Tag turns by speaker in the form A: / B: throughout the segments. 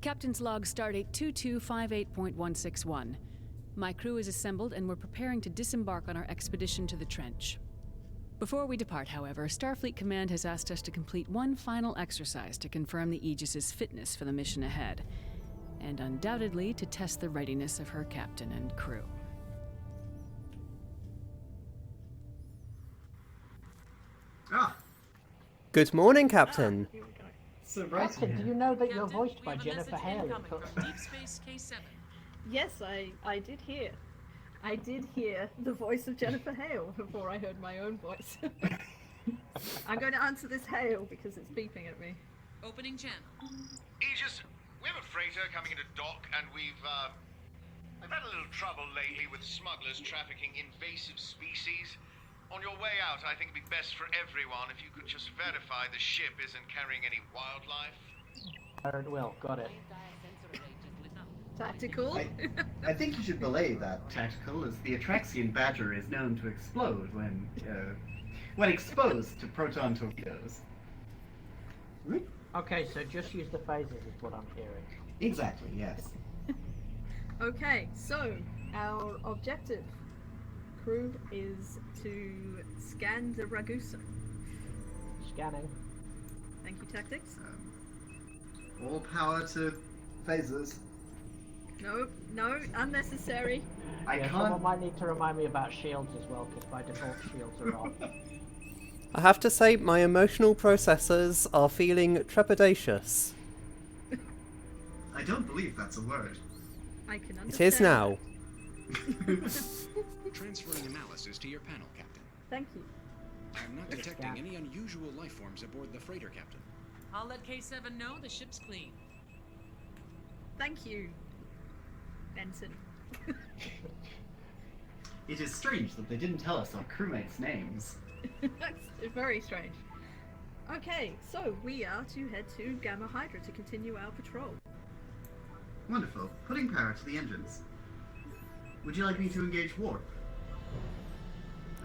A: Captain's log stardate 2258.161. My crew is assembled and we're preparing to disembark on our expedition to the trench. Before we depart, however, Starfleet Command has asked us to complete one final exercise to confirm the Aegis's fitness for the mission ahead, and undoubtedly to test the readiness of her captain and crew.
B: Ah,
C: Good morning, Captain.
D: Here we go.
B: so bright.
E: Captain, do you know that you're
F: Captain,
E: voiced
F: we
E: by
F: have a
E: Jennifer
F: message
E: Hale?
F: incoming from Deep Space K7.
D: Yes, I did hear. I did hear the voice of Jennifer Hale before I heard my own voice. I'm going to answer this Hale because it's beeping at me.
F: Opening channel.
G: Aegis, we have a freighter coming into dock, and we've had a little trouble lately with smugglers trafficking invasive species. On your way out, I think it'd be best for everyone if you could just verify the ship isn't carrying any wildlife.
E: Very well, got it.
D: Tactical.
B: I think you should belay that, Tactical, as the Atraxian Badger is known to explode when exposed to proton torpedoes.
E: Okay, so just use the phasers is what I'm hearing.
B: Exactly, yes.
D: Okay, so our objective, crew, is to scan the Ragusa.
E: Scanning.
D: Thank you, Tactics.
B: All power to phasers.
D: No, unnecessary.
B: I
E: Yeah,
B: can't.
E: someone might need to remind me about shields as well, because by default shields are off.
C: I have to say, my emotional processors are feeling trepidatious.
B: I don't believe that's a word.
D: I can understand.
C: It is now.
H: Transferring analysis to your panel, Captain.
D: Thank you.
H: I am not detecting any unusual life forms aboard the freighter, Captain.
F: I'll let K7 know the ship's clean.
D: Thank you, Benson.
B: It is strange that they didn't tell us our crewmates' names.
D: That's very strange. Okay, so we are to head to Gamma Hydra to continue our patrol.
B: Wonderful. Putting power to the engines. Would you like me to engage warp?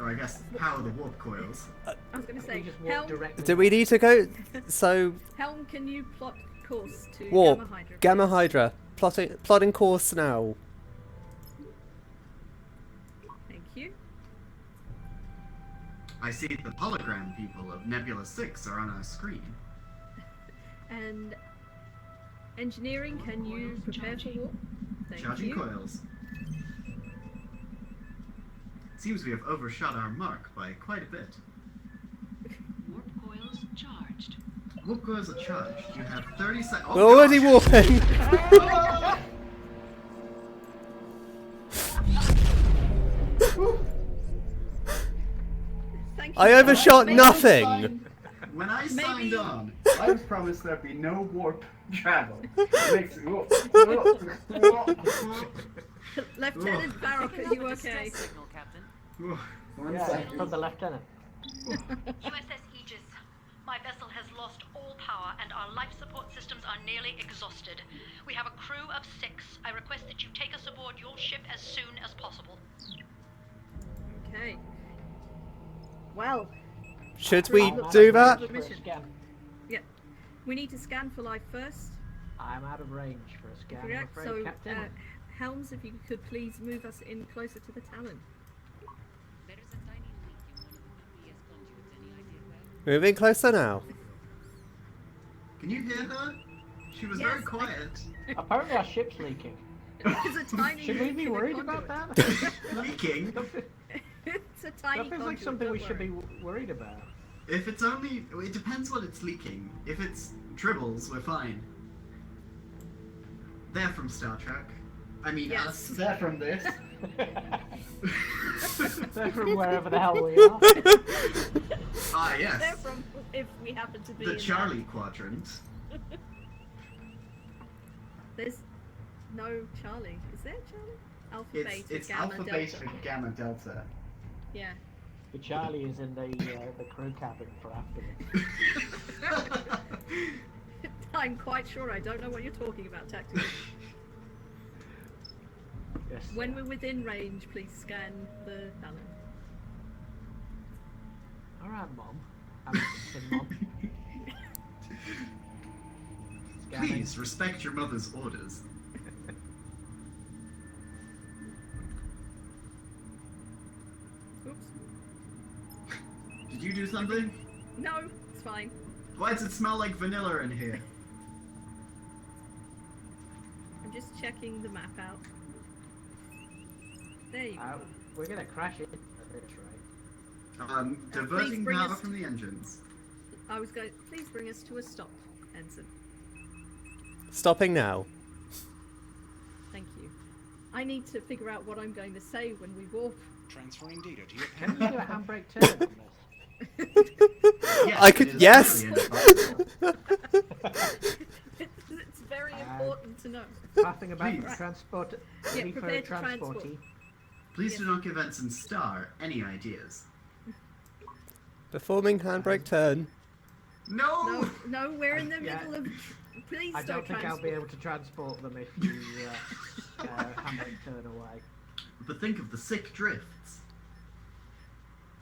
B: Or I guess power the warp coils.
D: I was going to say,
E: We just walk
D: Helm,
E: directly.
C: Do we need to go? So,
D: Helm, can you plot course to
C: warp.
D: Gamma Hydra?
C: Gamma
D: please?
C: Hydra. Plotting course now.
D: Thank you.
B: I see the hologram people of Nebula 6 are on our screen.
D: And engineering, can you prepare for warp? Thank
B: Charging
D: you.
B: coils. Seems we have overshot our mark by quite a bit.
F: Warp coils charged.
B: Warp coils are charged. You have 30 seconds.
C: We're already warping.
D: Thank you.
C: I overshot
D: Maybe-
C: nothing.
B: When I signed
D: Maybe-
B: on, I was promised there'd be no warp travel. It makes
D: Lieutenant Barrock, are you
F: Distress
D: okay?
F: signal, Captain.
B: One
E: Yeah,
B: second.
E: from the lieutenant.
I: USS Aegis. My vessel has lost all power and our life support systems are nearly exhausted. We have a crew of 6. I request that you take us aboard your ship as soon as possible.
D: Okay. Well,
C: Should we
D: I'm
C: do
D: out
C: that?
D: of
E: For a
D: mission.
E: scan.
D: yeah. We need to scan for life first.
E: I'm out of range for a scan, I'm
D: Correct.
E: afraid,
D: So,
E: Captain.
D: Helms, if you could please move us in closer to the Talon.
F: There is a tiny leak in one of the UES conduits. Any idea where?
C: Moving closer now.
B: Can you hear her? She was
D: Yes,
B: very quiet.
E: Apparently our ship's leaking.
D: There's a tiny
E: Should we
D: leak
E: be
D: in the
E: worried about
D: conduit.
E: that?
B: Leaking?
D: It's a tiny
E: That feels like
D: conduit,
E: something we
D: don't
E: should be
D: worry.
E: worried about.
B: If it's only... It depends what it's leaking. If it's dribbles, we're fine. They're from Star Trek. I mean
D: Yes.
B: us. They're from this.
E: They're from wherever the hell we are.
B: Ah,
D: They're
B: yes.
D: from if we happen to be
B: The
D: in
B: Charlie Quadrant.
D: that. There's no Charlie. Is there Charlie? Alpha, Beta,
B: It's
D: Gamma,
B: Alpha,
D: Delta.
B: Beta, Gamma, Delta.
D: Yeah.
E: The Charlie is in the crew cabin for afterwards.
D: I'm quite sure I don't know what you're talking about, Tactical.
E: Yes.
D: When we're within range, please scan the Talon.
E: Alright, Mom. I'm Mom. scanning.
B: Please respect your mother's orders.
D: Oops.
B: Did you do something?
D: No, it's fine.
B: Why does it smell like vanilla in here?
D: I'm just checking the map out. There you go.
E: We're gonna crash it at this rate.
B: Diverting
D: bring
B: power
D: us-
B: from the engines.
D: I was going. Please bring us to a stop, Ensign.
C: Stopping now.
D: Thank you. I need to figure out what I'm going to say when we warp.
H: Transferring data to your
E: Can
H: pen.
E: you do a handbrake turn on this?
B: Yes,
C: I
B: it
C: could-
B: is
C: yes.
B: really inadvisable.
D: It's very important to know.
E: Passing about
B: Please.
E: transport.
D: Yeah,
E: refer
D: prepare to transport.
E: transportee.
B: Please do not give Ensign Star any ideas.
C: Performing handbrake turn.
B: No!
D: No, we're in the
E: Yeah.
D: middle of. Please
E: I don't think I'll be
D: transport.
E: able to transport them if you handbrake turn away.
B: But think of the sick drifts.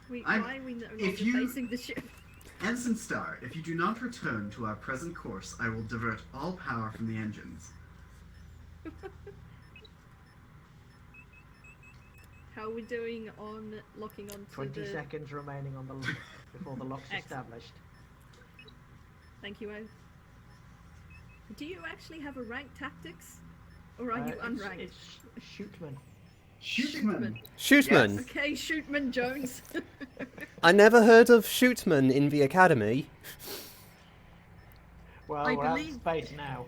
D: Why are we no
B: if
D: longer
B: you-
D: facing the ship?
B: Ensign Star, if you do not return to our present course, I will divert all power from the engines.
D: How are we doing on locking onto
E: 20
D: the...
E: seconds remaining on the lock before the lock's
D: Excellent.
E: established.
D: Thank you, O. Do you actually have a rank tactics? Or are you
E: It's-
D: unranked?
E: It's shootman.
B: Shootman!
C: Shootman.
D: Okay, Shootman Jones.
C: I never heard of Shootman in the academy.
E: Well,
D: I
E: we're out of
D: believe-
E: space now.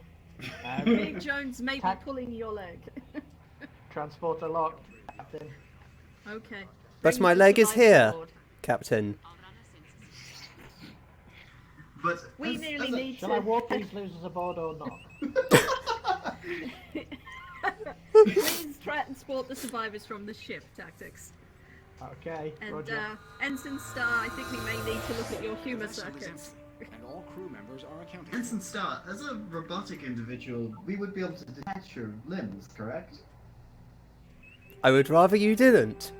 D: Big Jones may be
E: Tac-
D: pulling your leg.
E: Transporter locked, Captain.
D: Okay.
C: But
D: Bring
C: my
D: the
C: leg is
D: survivors
C: here.
D: aboard.
C: Captain.
B: But
D: We
B: as-
D: nearly
B: as a-
D: need
E: Shall
D: to...
E: I warp these losers aboard or not?
D: Please transport the survivors from the ship, tactics.
E: Okay,
D: And
E: roger.
D: Ensign Star, I think we may need to look at your humour
H: Vessel is
D: circuits.
H: empty, and all crew members are accounted for.
B: Ensign Star, as a robotic individual, we would be able to detach your limbs, correct?
C: I would rather you didn't.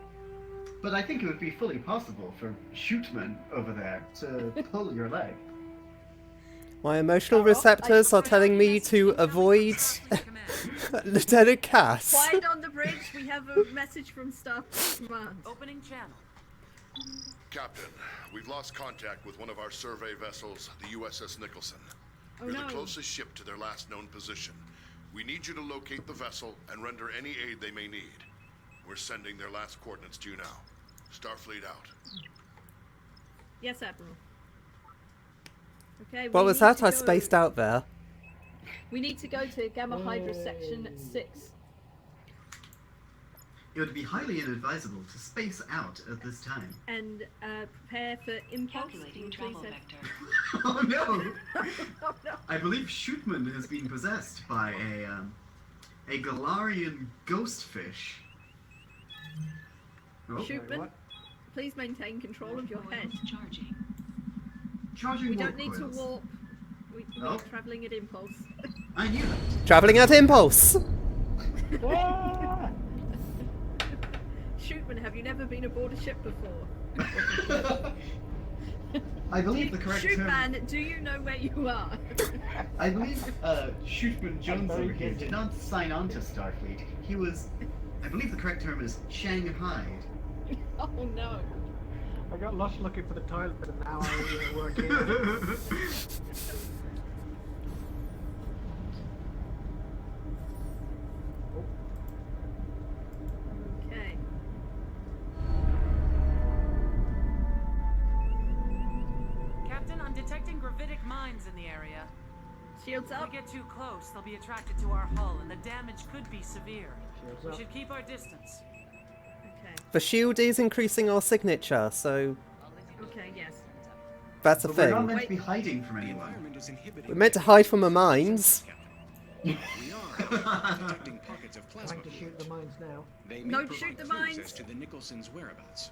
B: But I think it would be fully possible for Shootman over there to pull your leg.
C: My emotional receptors are telling me to avoid Lieutenant Cass.
D: Quiet on the bridge, we have a message from Starfleet Command.
F: Opening channel.
J: Captain, we've lost contact with one of our survey vessels, the USS Nicholson.
D: Oh
J: You're
D: no.
J: the closest ship to their last known position. We need you to locate the vessel and render any aid they may need. We're sending their last coordinates to you now. Starfleet out.
D: Yes, Admiral. Okay,
C: What
D: we
C: was
D: need
C: that?
D: to
C: I
D: go-
C: spaced out there.
D: We need to go to Gamma Hydra Section 6.
B: It would be highly inadvisable to space out at this time.
D: And prepare for impulse.
F: Calculating
D: Please
F: travel
D: have-
F: vector.
B: Oh no!
D: Oh no.
B: I believe Shootman has been possessed by a Galarian ghostfish. Oh,
D: Shootman,
E: what?
D: please maintain control of your head.
F: Coils charging.
B: charging
D: We
B: warp
D: don't need to
B: coils.
D: warp. We're
B: Oh.
D: travelling at impulse.
B: I knew that.
C: Travelling at impulse.
E: Ah!
D: Shootman, have you never been aboard a ship before?
B: I believe the correct term.
D: Shootman, do you know where you are?
B: I believe Shootman Jones
E: very
B: over here
E: good.
B: did not sign on to Starfleet. He was, I believe the correct term is Shanghai.
D: Oh no.
E: I got lost looking for the toilet and now I work here.
D: Okay.
K: Captain, I'm detecting gravitic mines in the area.
D: Shields
K: If
D: up.
K: we get too close, they'll be attracted to our hull, and the damage could be severe.
E: Shields
K: We
E: up.
K: should keep our distance.
D: Okay.
C: The shield is increasing our signature, so
D: Okay, yes.
C: that's a
B: But we're not
C: thing.
B: meant to be hiding from
H: The
B: anyone.
H: environment is inhibiting.
C: We're meant to hide from the mines.
H: We are detecting pockets of plasma
E: Trying to shoot the
H: fields.
E: mines now.
H: They
D: No,
H: may
D: shoot
H: provide
D: the
H: clues
D: mines.
H: as to the Nicholson's whereabouts.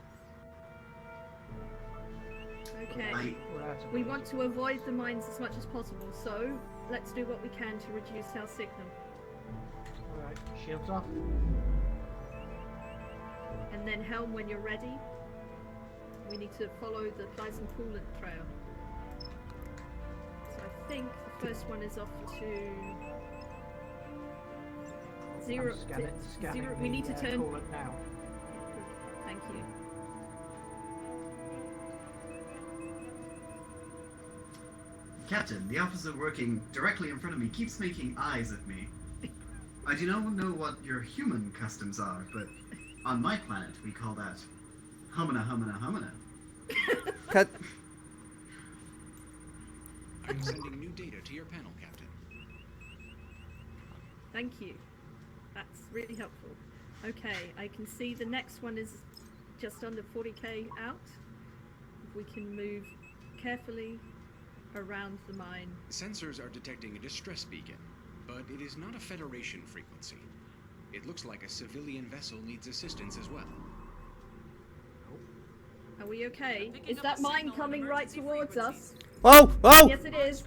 D: Okay.
E: We're out of
D: We
E: lasers.
D: want to avoid the mines as much as possible, so let's do what we can to reduce our signal.
E: Alright, shields off.
D: And then Helm, when you're ready, we need to follow the Pleisant Coolant trail. So I think the first one is off to zero.
E: Scanning
D: Zero. We need to turn.
E: coolant now.
D: Thank you.
B: Captain, the officer working directly in front of me keeps making eyes at me. I do not know what your human customs are, but on my planet we call that humana humana humana.
C: Cat-
H: I'm sending new data to your panel, Captain.
D: Thank you. That's really helpful. Okay, I can see the next one is just under 40k out. If we can move carefully around the mine.
H: Sensors are detecting a distress beacon, but it is not a Federation frequency. It looks like a civilian vessel needs assistance as well.
D: Are we okay? Is that mine coming right towards us?
C: Oh! Oh!
D: Yes, it is.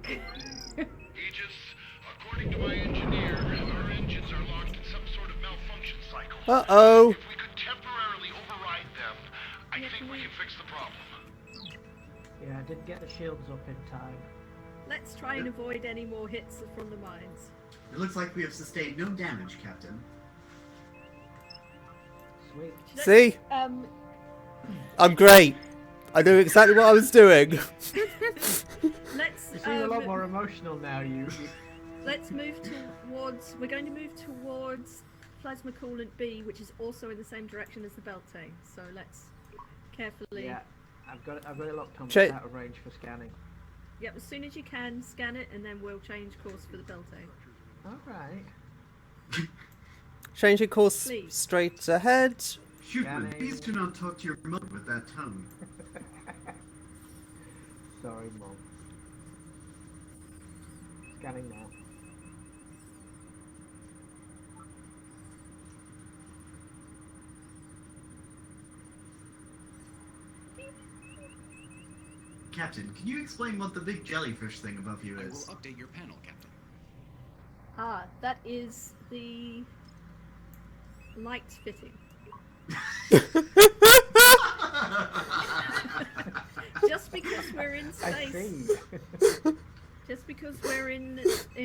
G: Aegis, according to my engineer, our engines are locked in some sort of malfunction cycle.
C: Uh-oh.
G: If we could temporarily override them, I think we can fix the problem.
E: Yeah, I did get the shields up in time.
D: Let's try and avoid any more hits from the mines.
B: It looks like we have sustained no damage, Captain.
E: Sweet.
C: See? I'm great. I knew exactly what I was doing.
D: Let's.
E: You seem a lot more emotional now, you.
D: Let's move towards. We're going to move towards plasma coolant B, which is also in the same direction as the Beltane. So let's carefully.
E: Yeah, I've got it locked on.
C: Check.
E: Out of range for scanning.
D: Yep, as soon as you can, scan it, and then we'll change course for the Beltane.
E: All right.
C: Change your course
D: Please.
C: straight ahead.
B: Shootman, please do not talk to your mother with that tone.
E: Sorry, Mom. Scanning now.
B: Captain, can you explain what the big jellyfish thing above you
H: I will
B: is?
H: update your panel, Captain.
D: Ah, that is the light fitting. Just because we're in
E: I
D: space.
E: see.
D: Just because we're in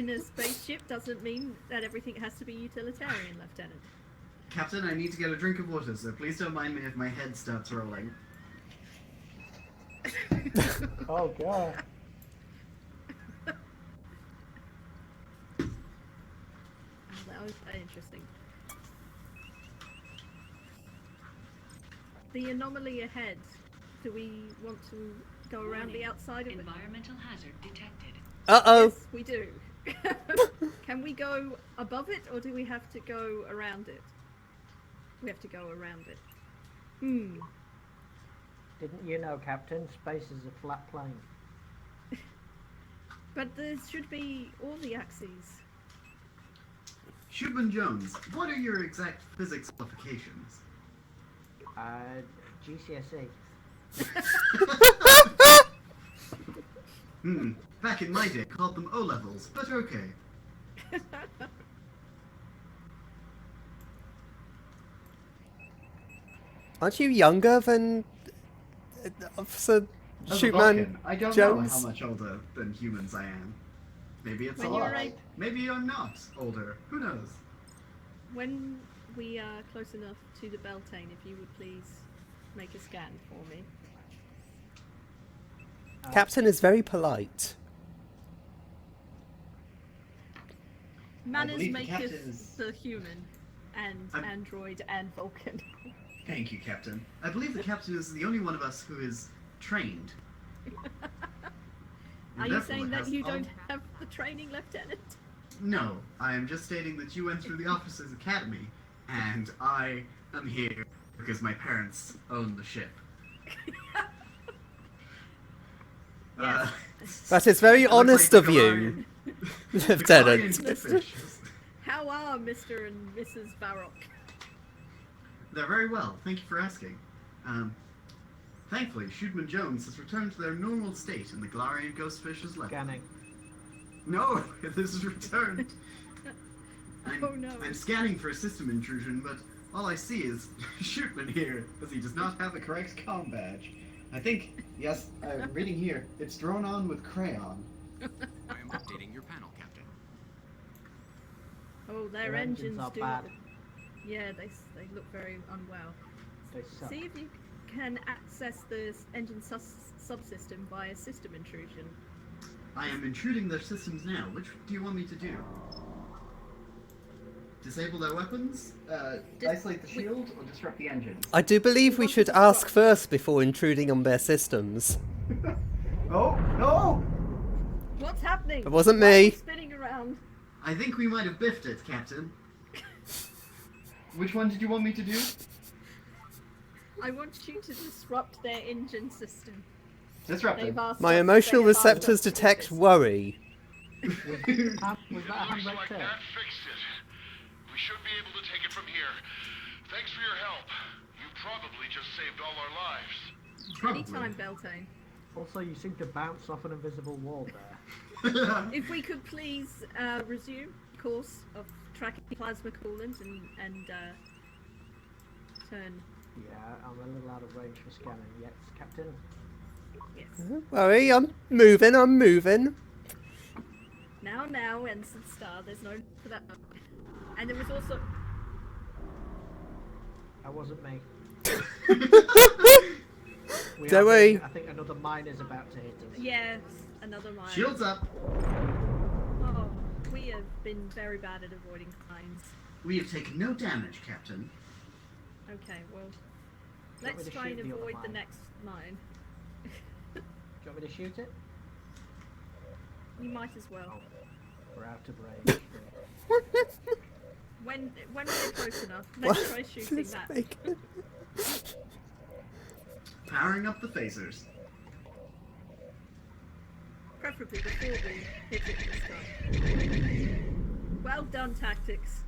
D: a spaceship doesn't mean that everything has to be utilitarian, Lieutenant.
B: Captain, I need to get a drink of water, so please don't mind me if my head starts rolling.
E: Oh god.
D: That was interesting. The anomaly ahead. Do we want to go around the outside of it?
F: Environmental hazard detected.
C: Uh-oh.
D: Yes, we do. Can we go above it, or do we have to go around it? We have to go around it. Hmm.
E: Didn't you know, Captain? Space is a flat plane.
D: But there should be all the axes.
B: Shootman Jones, what are your exact physics qualifications?
E: GCSE.
B: Back in my day, called them O-levels, but okay.
C: Aren't you younger than Officer
B: As a
C: Shootman
B: Vulcan, I don't
C: Jones?
B: know how much older than humans I am. Maybe it's
D: When
B: a
D: you're
B: lot.
D: right.
B: Maybe I'm not older. Who knows?
D: When we are close enough to the Beltane, if you would please make a scan for me.
C: Captain is very polite.
D: Manners
B: believe the
D: make
B: captain
D: us
B: is-
D: the human, and android and Vulcan.
B: Thank you, Captain. I believe the captain is the only one of us who is trained.
D: Are
B: And
D: you
B: therefore
D: saying that
B: has
D: you
B: all-
D: don't have the training, Lieutenant?
B: No, I am just stating that you went through the Officers Academy, and I am here because my parents own the ship.
C: That is very
B: it looks
C: honest
B: like
C: of
B: the
C: you,
B: the Galarian
C: Lieutenant.
B: fish.
D: How are Mr. and Mrs. Varrock?
B: They're very well, thank you for asking. Thankfully, Shootman Jones has returned to their normal state and the Galarian ghostfish has left.
E: Scanning.
B: No, this is returned.
D: Oh no.
B: I'm scanning for a system intrusion, but all I see is Shootman here, as he does not have the correct comm badge. I think, yes, reading here, it's drawn on with crayon.
H: I am updating your panel, Captain.
D: Oh, their
E: Their engines
D: engines
E: are
D: do.
E: bad.
D: Yeah, they look very unwell.
E: They suck.
D: See if you can access the engine subsystem via system intrusion.
B: I am intruding their systems now. Which do you want me to do? Disable their weapons? Isolate the shield? Or disrupt the engines?
C: I do believe we should ask first before intruding on their systems.
B: Oh, no!
D: What's happening?
C: It wasn't
D: Why are you
C: me.
D: spinning around.
B: I think we might have biffed it, Captain. Which one did you want me to do?
D: I want you to disrupt their engine system.
B: Disrupt
D: They've
B: it.
D: asked
C: My
D: us-
C: emotional
D: they have asked
C: receptors
D: us to do
C: detect
D: this.
C: worry.
E: Was that a
J: Looks
E: handbrake
J: like
E: turn?
J: that fixed it. We should be able to take it from here. Thanks for your help. You probably just saved all our lives.
B: Probably.
D: Anytime, Beltane.
E: Also, you seem to bounce off an invisible wall there.
D: If we could please resume course of tracking plasma coolant and turn.
E: Yeah, I'm a little out of range for scanning. Yes, Captain.
D: Yes.
C: Don't worry, I'm moving.
D: Now, Ensign Star. There's no need for that. And there was also.
E: That wasn't me. We
C: Don't
E: are
C: worry.
E: being- I think another mine is about to hit us.
D: Yes, another mine.
B: Shields up.
D: Oh, we have been very bad at avoiding mines.
B: We have taken no damage, Captain.
D: Okay, well,
E: Do you want me
D: let's
E: to
D: try and
E: shoot the other
D: avoid the
E: mine?
D: next mine.
E: Do you want me to shoot it?
D: You might as well.
E: We're out of range.
D: When we're close enough, let's try shooting that.
B: Powering up the phasers.
D: Preferably before we hit it this time. Well done, tactics.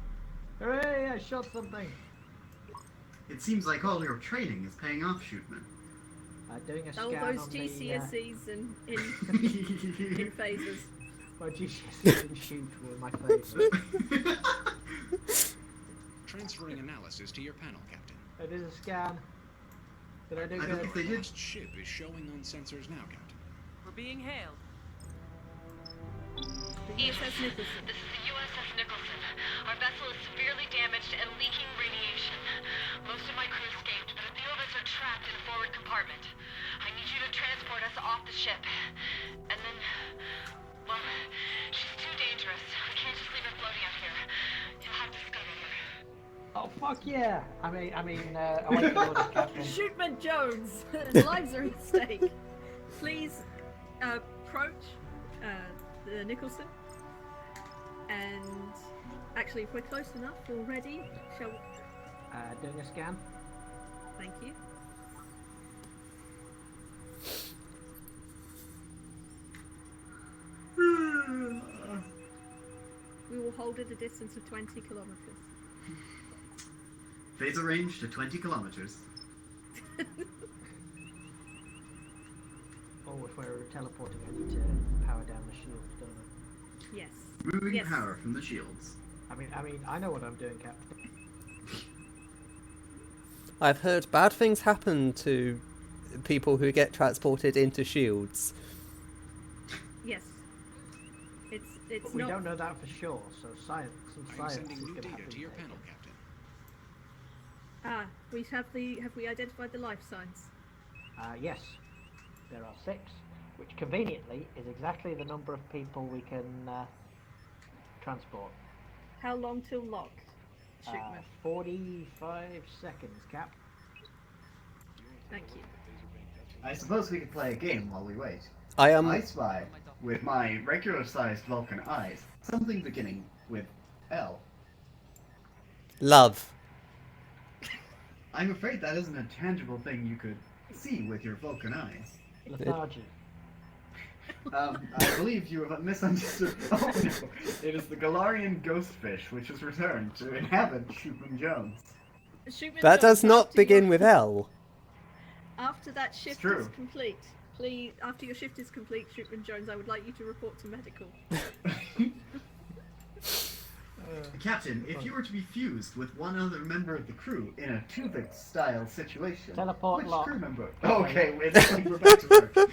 E: Hooray! I shot something.
B: It seems like all your training is paying off, Shootman.
E: Doing a scan
D: All those
E: on
D: GCSEs in phasers.
E: My GCSEs in shoot were my favourite.
H: Transferring analysis to your panel, Captain.
E: It is a scan. Did I do
B: I
E: good?
B: believe they
H: Our
B: did.
H: lost ship is showing on sensors now, Captain.
K: We're being hailed.
I: USS Nicholson. This is the USS Nicholson. Our vessel is severely damaged and leaking radiation. Most of my crew escaped, but a few of us are trapped in a forward compartment. I need you to transport us off the ship. And then, well, she's too dangerous. I can't just leave her floating out here. You'll have to scuttle her.
E: Oh fuck yeah! I mean, I like the orders, Captain.
D: Shootman Jones, lives are at stake. Please approach the Nicholson, and actually, if we're close enough already, shall we?
E: Doing a scan.
D: Thank you. We will hold at a distance of 20 kilometers.
B: Phaser range to 20 kilometers.
E: Oh, if we're teleporting, I need to power down the shield, don't I?
D: Yes.
B: Moving
D: Yes.
B: power from the shields.
E: I know what I'm doing, Captain.
C: I've heard bad things happen to people who get transported into shields.
D: Yes. It's
E: But we
D: not.
E: don't know that for sure, so some
H: I am
E: science
H: sending
E: is
H: new
E: going to
H: data
E: have
H: to
E: to
H: your
E: be
H: panel,
E: taken.
H: Captain.
D: Have we identified the life signs?
E: Yes, there are 6, which conveniently is exactly the number of people we can transport.
D: How long till lock? Shootman.
E: 45 seconds, Cap.
D: Thank you.
B: I suppose we could play a game while we wait.
C: I am.
B: I spy, with my regular-sized Vulcan eyes, something beginning with L.
C: Love.
B: I'm afraid that isn't a tangible thing you could see with your Vulcan eyes.
E: Lethargy.
B: I believe you have misunderstood. Oh no, it is the Galarian ghostfish which has returned to inhabit Shootman Jones.
D: Shootman
C: That
D: Jones,
C: does not
D: after
C: begin
D: your-
C: with L.
D: After that shift
B: true.
D: is complete, please. After your shift is complete, Shootman Jones, I would like you to report to medical.
B: Captain, if you were to be fused with one other member of the crew in a Tuvix-style situation,
E: Teleport
B: which
E: lock.
B: crew member? Okay, we're back to work.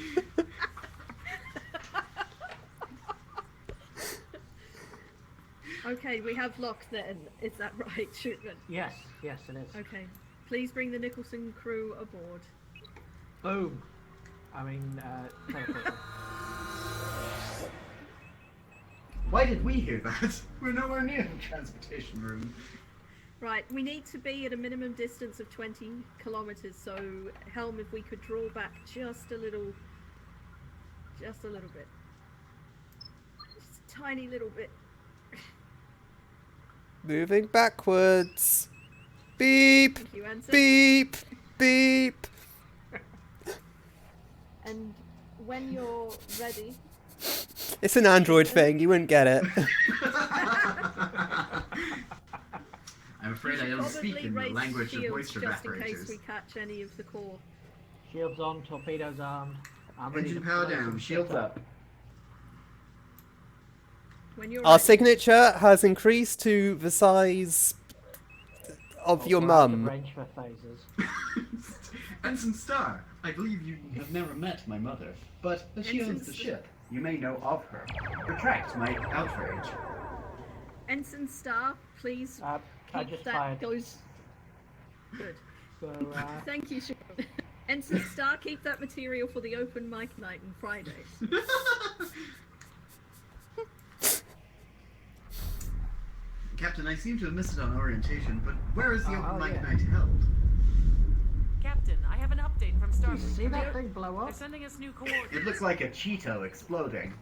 D: Okay, we have lock then. Is that right, Shootman?
E: Yes, yes, it is.
D: Okay. Please bring the Nicholson crew aboard.
E: Boom. I mean, teleporter.
B: Why did we hear that? We're nowhere near the transportation room.
D: Right, we need to be at a minimum distance of 20 kilometers, so Helm, if we could draw back just a little bit. Just a tiny little bit.
C: Moving backwards. Beep.
D: Thank you, Anson.
C: Beep. Beep.
D: And when you're ready,
C: It's an Android thing. You wouldn't get it.
B: I'm afraid I don't speak in the
D: raise
B: language of
D: shields
B: moisture
D: just in case
B: evaporators.
D: we catch any of the core.
E: Shields on, torpedoes armed. I'm ready
B: Engine
E: to
B: power
E: blow
B: down,
E: some
B: shields
E: shit
B: up.
D: When you're
C: Our
D: ready.
C: signature has increased to the size of your
E: We're out of
C: mum.
E: range for phasers.
B: Ensign Star, I believe you have never met my mother, but as she owns the ship, you may know of her. Retract my outrage.
D: Ensign Star, please
E: I
D: keep
E: just
D: that
E: fired.
D: goes. Good.
E: So,
D: Thank you, Sean. Ensign Star, keep that material for the open mic night on Fridays.
B: Captain, I seem to have missed it on orientation, but where is the open mic
E: yeah.
B: night held?
K: Captain, I have an update from
E: you
K: Starfleet.
E: see that thing blow
K: They're
E: up?
K: sending us new coordinates.
B: It looks like a Cheeto exploding.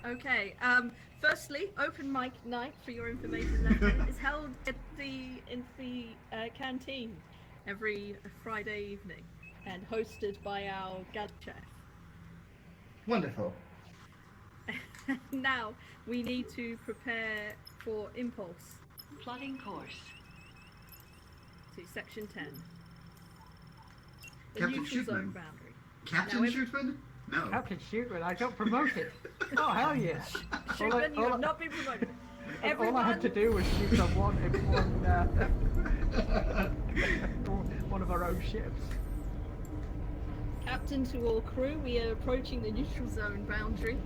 D: Okay. Firstly, open mic night for your information, Lieutenant, is held at in the canteen every Friday evening, and hosted by our galley chef.
B: Wonderful.
D: Now we need to prepare for impulse
I: Plotting course.
D: to section 10. The
B: Captain
D: neutral zone
B: Shipman.
D: boundary.
B: Captain
D: Now, if-
B: Shootman? No.
E: Captain Shootman, I got promoted. Oh, hell yeah.
D: Shipman, you have not been promoted.
E: All I had to do was shoot on one of our own ships.
D: Captain to all crew, we are approaching the neutral zone boundary.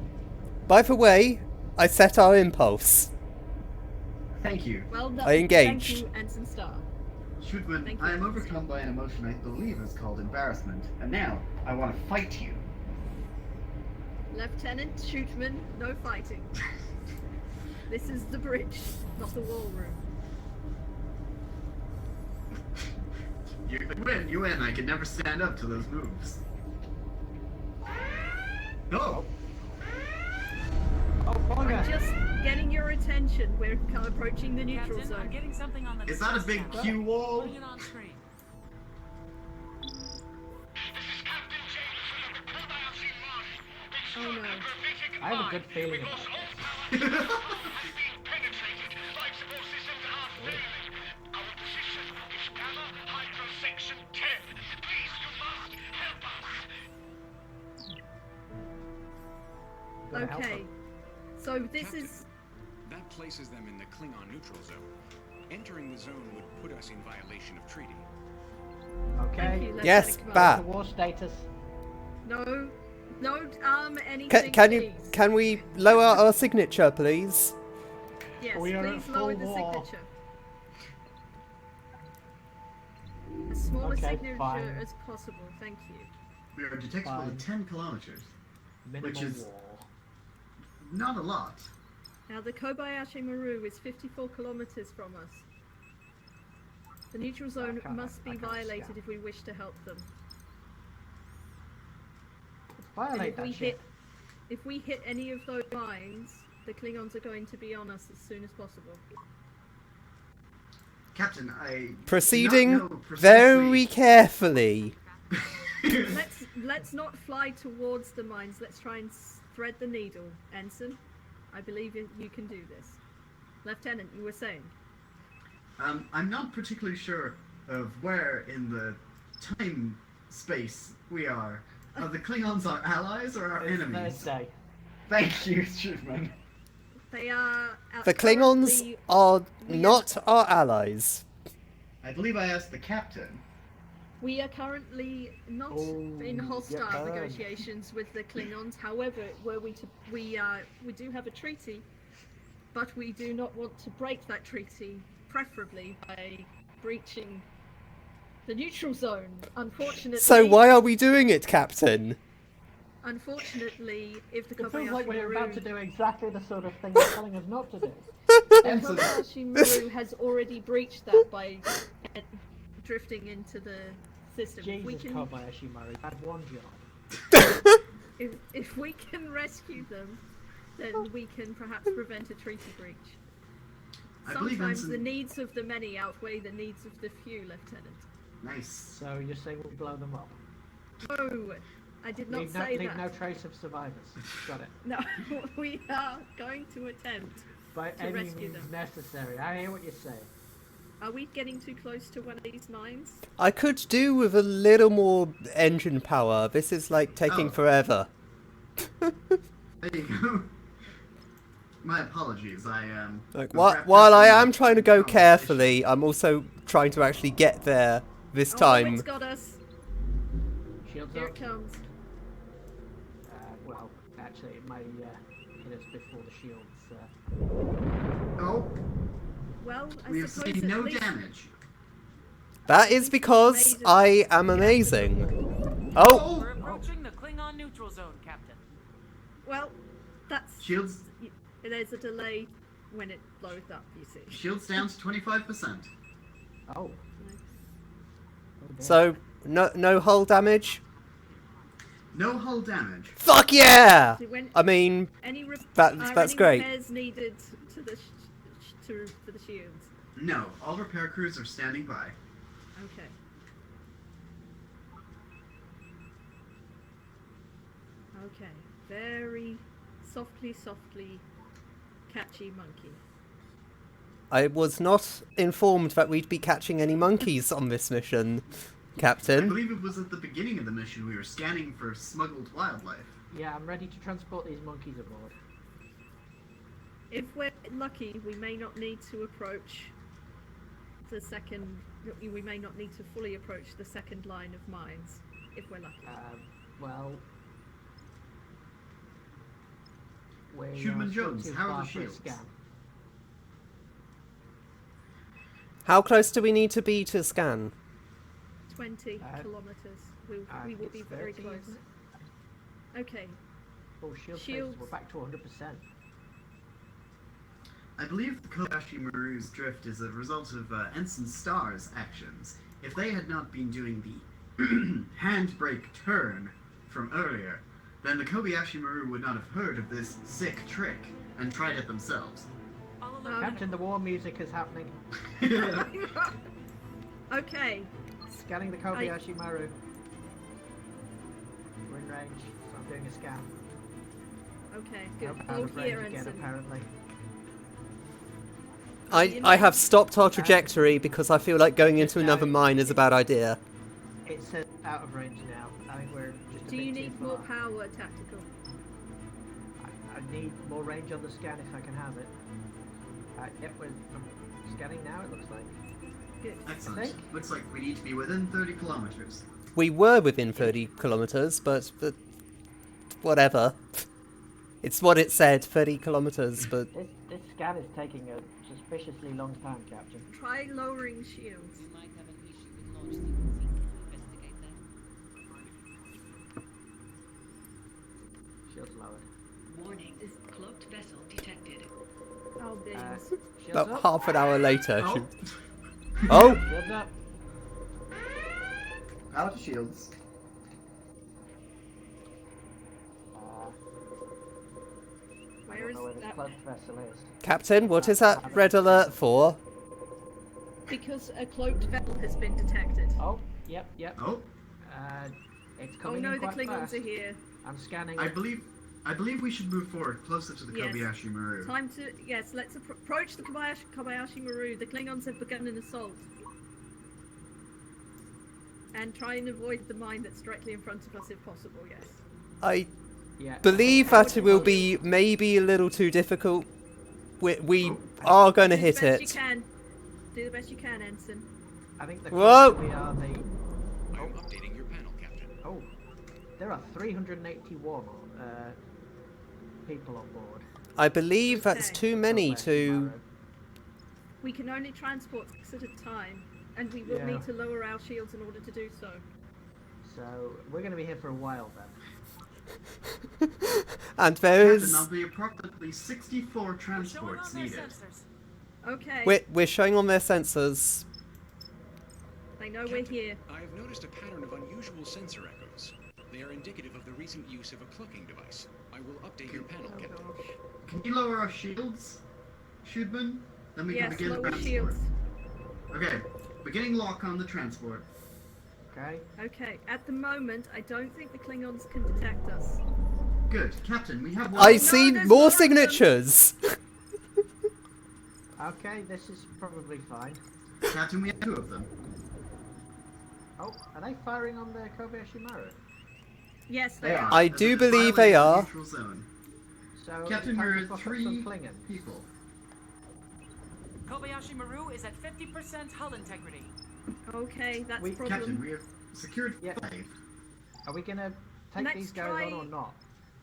C: By the way, I set our impulse.
B: Thank you.
D: Well done.
C: I engaged.
D: Thank you, Ensign Star.
B: Shootman,
D: Thank you.
B: I am overcome by an emotion I believe is called embarrassment, and now I want to fight you.
D: Lieutenant Shootman, no fighting. This is the bridge, not the war room.
B: You win. I can never stand up to those moves. No.
E: Oh,
D: I'm
E: bugger.
D: just getting your attention. We're approaching the neutral
K: Captain, I'm
D: zone.
K: getting something on the
B: Is that a
K: distress
B: big
K: channel.
B: Q wall?
K: Putting it on screen.
D: Oh no.
E: I have a good feeling about this. Gotta help
D: Okay.
E: them.
D: So this
H: Captain,
D: is
H: that places them in the Klingon neutral zone. Entering the zone would put us in violation of treaty.
E: Okay.
D: Thank you, Lieutenant
C: Yes,
D: Commander.
C: Bat.
E: The war status.
D: No, anything. please.
C: Can we lower our signature, please?
D: Yes,
E: We are at
D: please lower
E: full
D: the
E: war.
D: signature. As small a
E: Okay,
D: signature
E: fine.
D: as possible. Thank you.
B: We are detectable
E: Fine.
B: at 10 kilometers.
E: Minimal
B: is-
E: war.
B: Not a lot.
D: Now the Kobayashi Maru is 54 kilometers from us. The neutral zone
E: can't-
D: must
E: I
D: be
E: can't
D: violated
E: scan.
D: if we wish to help them.
E: Let's
D: And
E: violate
D: if
E: that
D: we
E: shit.
D: if we hit any of those mines, the Klingons are going to be on us as soon as possible.
B: Captain, I do
C: Proceeding
B: not know
C: very carefully.
D: Let's not fly towards the mines. Let's try and thread the needle. Ensign, I believe you can do this. Lieutenant, you were saying?
B: I'm not particularly sure of where in the time space we are. Are the Klingons our allies or our
E: It's
B: enemies?
E: Thursday.
B: Thank you, Shootman.
D: They are.
C: The Klingons
D: currently-
C: are not our allies.
B: I believe I asked the captain.
D: We are currently not
E: Oh,
D: in hostile
E: get burned.
D: negotiations with the Klingons. However, were we do have a treaty But we do not want to break that treaty, preferably by breaching the neutral zone. Unfortunately.
C: So why are we doing it, Captain?
D: Unfortunately, if the
E: It feels like we're
D: Kobayashi
E: about to
D: Maru,
E: do exactly the sort of thing you're telling us not to do.
D: the Kobayashi Maru has already breached that by drifting into the system. If we
E: Jesus,
D: can,
E: Kobayashi Maru, you had one job.
D: if we can rescue them, then we can perhaps prevent a treaty breach.
B: I believe
D: Sometimes
B: Ensign-
D: the needs of the many outweigh the needs of the few, Lieutenant.
B: Nice.
E: So you're saying we'll blow them up?
D: No, I did not
E: Leave
D: say
E: leave
D: that.
E: no trace of survivors. Got it.
D: No, we are going to attempt
E: By
D: to
E: any
D: rescue
E: means
D: them.
E: necessary. I hear what you're saying.
D: Are we getting too close to one of these mines?
C: I could do with a little more engine power. This is like taking forever.
B: There you go. My apologies.
C: Like,
B: was
C: while I
B: wrapped up
C: am
B: in
C: trying to go
B: conversation.
C: carefully, I'm also trying to actually get there this
D: Oh,
C: time.
D: it's got us.
E: Shields
D: Here
E: up.
D: it comes.
E: Well, actually, it may hit us before the shields.
B: Oh,
D: Well, I
B: we have
D: suppose
B: seen
D: at
B: no
D: least
B: damage.
C: That is because I am amazing. Oh!
K: We're approaching the Klingon neutral zone, Captain.
D: Well, that's
B: Shields.
D: There's a delay when it blows up. You see.
B: Shields down to 25%.
E: Oh.
C: So, no hull damage?
B: No hull damage.
C: Fuck yeah!
D: See, when
C: I mean,
D: any
C: that's
D: any
C: great.
D: repairs needed to the for the shields.
B: No, all repair crews are standing by.
D: Okay. Okay. Very softly, catchy monkey.
C: I was not informed that we'd be catching any monkeys on this mission,
B: I
C: Captain.
B: believe it was at the beginning of the mission we were scanning for smuggled wildlife.
E: Yeah, I'm ready to transport these monkeys aboard.
D: If we're lucky, we may not need to approach the second. We may not need to fully approach the second line of mines, if we're lucky.
E: Well, we
B: Human
E: still
B: Jones,
E: too
B: how are
E: far
B: the
E: for a
B: shields?
E: scan.
C: How close do we need to be to scan?
D: 20 kilometers. We will be
E: it's
D: very
E: 30,
D: close.
E: isn't
D: Okay.
E: Oh, shield
D: Shields.
E: status, we're back to 100%.
B: I believe the Kobayashi Maru's drift is a result of Ensign Star's actions. If they had not been doing the handbrake turn from earlier, then the Kobayashi Maru would not have heard of this sick trick and tried it themselves.
E: Captain, the war music is happening.
D: Okay.
E: Scanning the Kobayashi Maru. We're in range, so I'm doing a scan.
D: Okay. Good.
E: Nope, out
D: Hold
E: of range
D: here,
E: again,
D: Ensign.
E: apparently.
C: I have stopped our trajectory because I feel like going into another mine is a bad idea.
E: It says out of range now. I think we're just a
D: Do
E: bit
D: you
E: too
D: need more
E: far.
D: power, tactical?
E: I need more range on the scan if I can have it. Yep, I'm scanning now, it looks like.
D: Good.
B: Excellent. Looks like we need to be within 30 kilometers.
C: We were within 30 kilometers, but whatever. It's what it said, 30 kilometers, but
E: This scan is taking a suspiciously long time, Captain.
D: Try lowering shields.
F: We might have an issue with launch sequencing. Investigate that.
E: Shields lowered.
I: Warning, cloaked vessel detected.
D: Oh, beans.
E: Shields
C: about
E: up.
C: half an hour later.
B: Oh.
C: Oh!
E: Shields up.
B: Out of shields.
E: I
D: Where
E: don't
D: is
E: know where this
D: that?
E: cloaked vessel is.
C: Captain, what is that red alert for?
D: Because a cloaked vessel has been detected.
E: Oh, yep.
B: Oh,
E: It's
D: Oh
E: coming
D: no,
E: in
D: the
E: quite
D: Klingons
E: fast.
D: are here.
E: I'm scanning
B: I
E: it.
B: believe we should move forward closer to the
D: Yes.
B: Kobayashi Maru.
D: Time to let's approach the Kobayashi Maru. The Klingons have begun an assault. And try and avoid the mine that's directly in front of us if possible, yes.
C: I
E: Yeah.
C: believe that it will be maybe a little too difficult. We are going to hit
D: Do the best
C: it.
D: you can. Do the best you can, Ensign.
E: I think the
C: Whoa!
E: closer we are, the...
H: I'm updating your panel, Captain.
E: Oh, there are 381 people on board.
C: I believe that's
D: Okay.
C: too many
E: Kobayashi
C: to...
E: Maru.
D: We can only transport 6 at a time, and we will
E: Yeah.
D: need to lower our shields in order to do so.
E: So we're going to be here for a while then.
C: And there
B: Captain,
C: is...
B: there'll be approximately 64
K: We're showing
B: transports
K: on their
B: needed.
K: sensors.
D: Okay.
C: We're showing on their sensors.
D: They know we're here.
H: I have noticed a pattern of unusual sensor echoes. They are indicative of the recent use of a cloaking device. I will update your panel,
D: Oh
H: Captain.
D: gosh.
B: Can you lower our shields, Shootman? Then we can
D: Yes,
B: begin
D: lower
B: transport.
D: shields.
B: Okay, beginning lock on the transport.
E: Okay.
D: Okay, at the moment, I don't think the Klingons can detect us.
B: Good, Captain. We have one.
C: I
D: no,
C: see
D: there's
C: more
D: more of them.
C: signatures!
E: Okay, this is probably fine.
B: Captain, we have 2 of them.
E: Oh, are they firing on the Kobayashi Maru?
D: Yes,
B: They
D: they
B: are.
D: are.
C: I
B: This
C: do
B: is
C: believe they
B: violating
C: are.
B: Neutral zone.
E: So
B: Captain,
E: time to
B: we're
E: fuck up
B: 3
E: some Klingons.
B: people.
K: Kobayashi Maru is at 50% hull integrity.
D: Okay, that's a problem.
B: Captain, we have secured
E: Yeah.
B: 5.
E: Are we going to take
D: Let's
E: these guys
D: try-
E: on or not?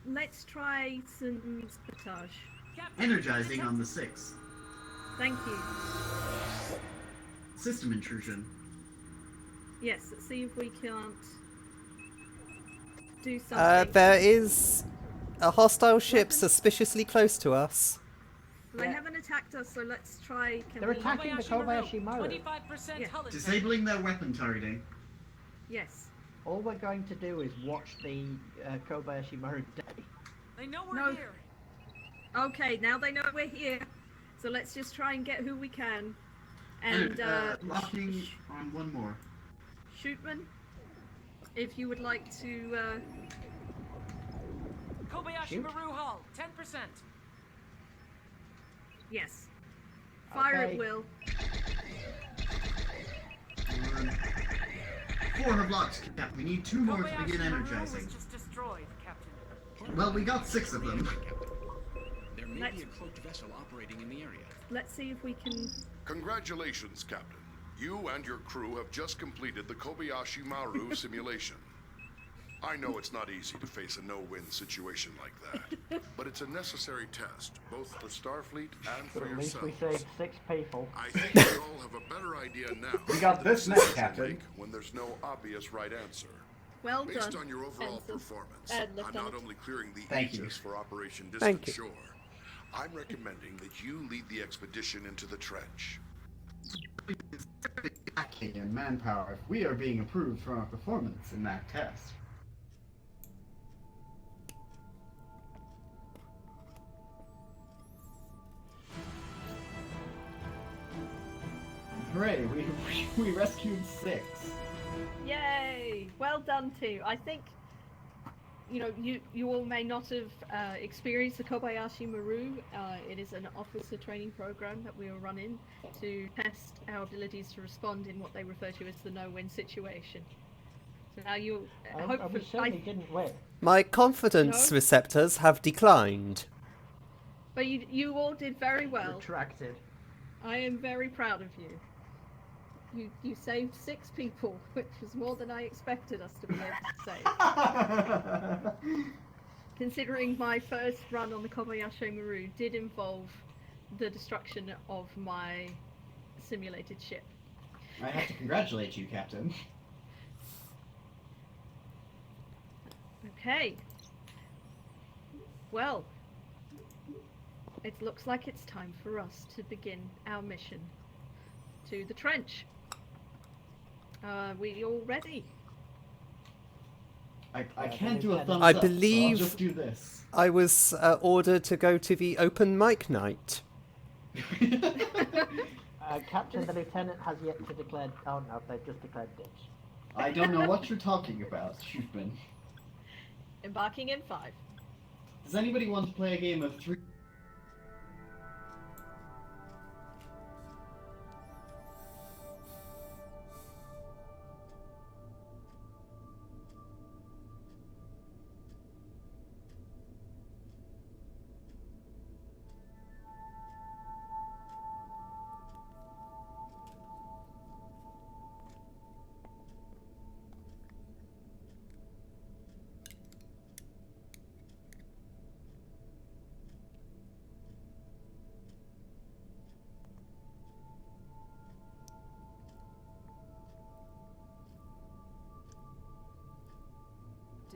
D: Let's try some sabotage.
K: Captain,
B: Energizing on the 6.
D: Thank you.
B: System intrusion.
D: Yes, let's see if we can't do something.
C: There is a hostile ship
D: Weapons?
C: suspiciously close to us.
D: They
E: Yeah.
D: haven't attacked us, so let's try. Can
E: They're
D: we...
E: attacking the Kobayashi Maru.
K: 25%
D: Yeah.
K: hull integrity.
B: Disabling their weapon targeting.
D: Yes.
E: All we're going to do is watch the Kobayashi Maru die.
K: They know we're
D: No.
K: here.
D: Okay, now they know we're here. So let's just try and get who we can. And
B: locking on one more.
D: Shootman, if you would like to.
K: Kobayashi
E: Shoot.
K: Maru hull, 10%.
D: Yes. Fire
E: Okay.
D: at will.
B: 4 have locked, Cap. We need 2 more to
K: Kobayashi
B: begin
K: Maru
B: energizing.
K: was just destroyed, Captain.
B: Well, we got 6 of them.
H: There may
D: Let's-
H: be a cloaked vessel operating in the area.
D: Let's see if we can.
J: Congratulations, Captain. You and your crew have just completed the Kobayashi Maru simulation. I know it's not easy to face a no-win situation like that, but it's a necessary test, both for Starfleet and
E: But
J: for
E: at least we
J: yourselves.
E: saved 6 people.
J: I think we all have a better idea now.
L: We got
J: of
L: this
J: the
L: next,
J: decision to
L: Captain.
J: make when there's no obvious right answer.
D: Well
J: Based
D: done.
J: on your overall
D: Ensign.
J: performance,
D: And
J: I'm not
D: Lieutenant.
J: only clearing the
L: Thank you.
J: Aegis for Operation
C: Thank
J: Distant
C: you.
J: Shore, I'm recommending that you lead the expedition into the trench.
L: Lacking in manpower if we are being approved for our performance in that test. Hooray, we rescued 6.
D: Yay! Well done too. I think, you all may not have experienced the Kobayashi Maru. It is an officer training program that we are running to test our abilities to respond in what they refer to as the no-win situation. So now you
E: And
D: hopefully.
E: we certainly didn't win.
C: My confidence
D: No.
C: receptors have declined.
D: But you all did very well.
E: Retracted.
D: I am very proud of you. You saved 6 people, which was more than I expected us to be able to save. Considering my first run on the Kobayashi Maru did involve the destruction of my simulated ship.
L: I have to congratulate you, Captain.
D: Okay. Well, it looks like it's time for us to begin our mission to the trench. We all ready?
L: I can't do a thumbs
C: I
L: up, so I'll
C: believe-
L: just do this.
C: I was ordered to go to the open mic night.
E: Captain, the lieutenant has yet to declare. Oh no, they've just declared dibs.
L: I don't know what you're talking about, Shootman.
D: Embarking in 5.
L: Does anybody want to play a game of 3?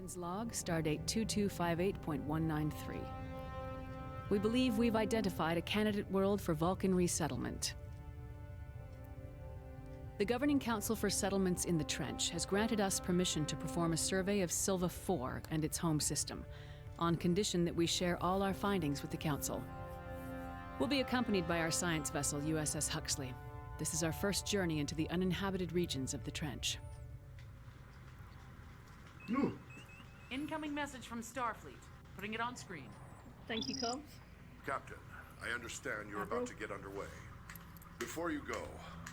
A: Captain's log, stardate 2258.193. We believe we've identified a candidate world for Vulcan resettlement. The Governing Council for Settlements in the Trench has granted us permission to perform a survey of Silva 4 and its home system, on condition that we share all our findings with the Council. We'll be accompanied by our science vessel, USS Huxley. This is our first journey into the uninhabited regions of the Trench.
B: Ooh.
K: Incoming message from Starfleet. Putting it on screen.
D: Thank you, Cobbs.
J: Captain, I understand you're about to get underway. Before you go,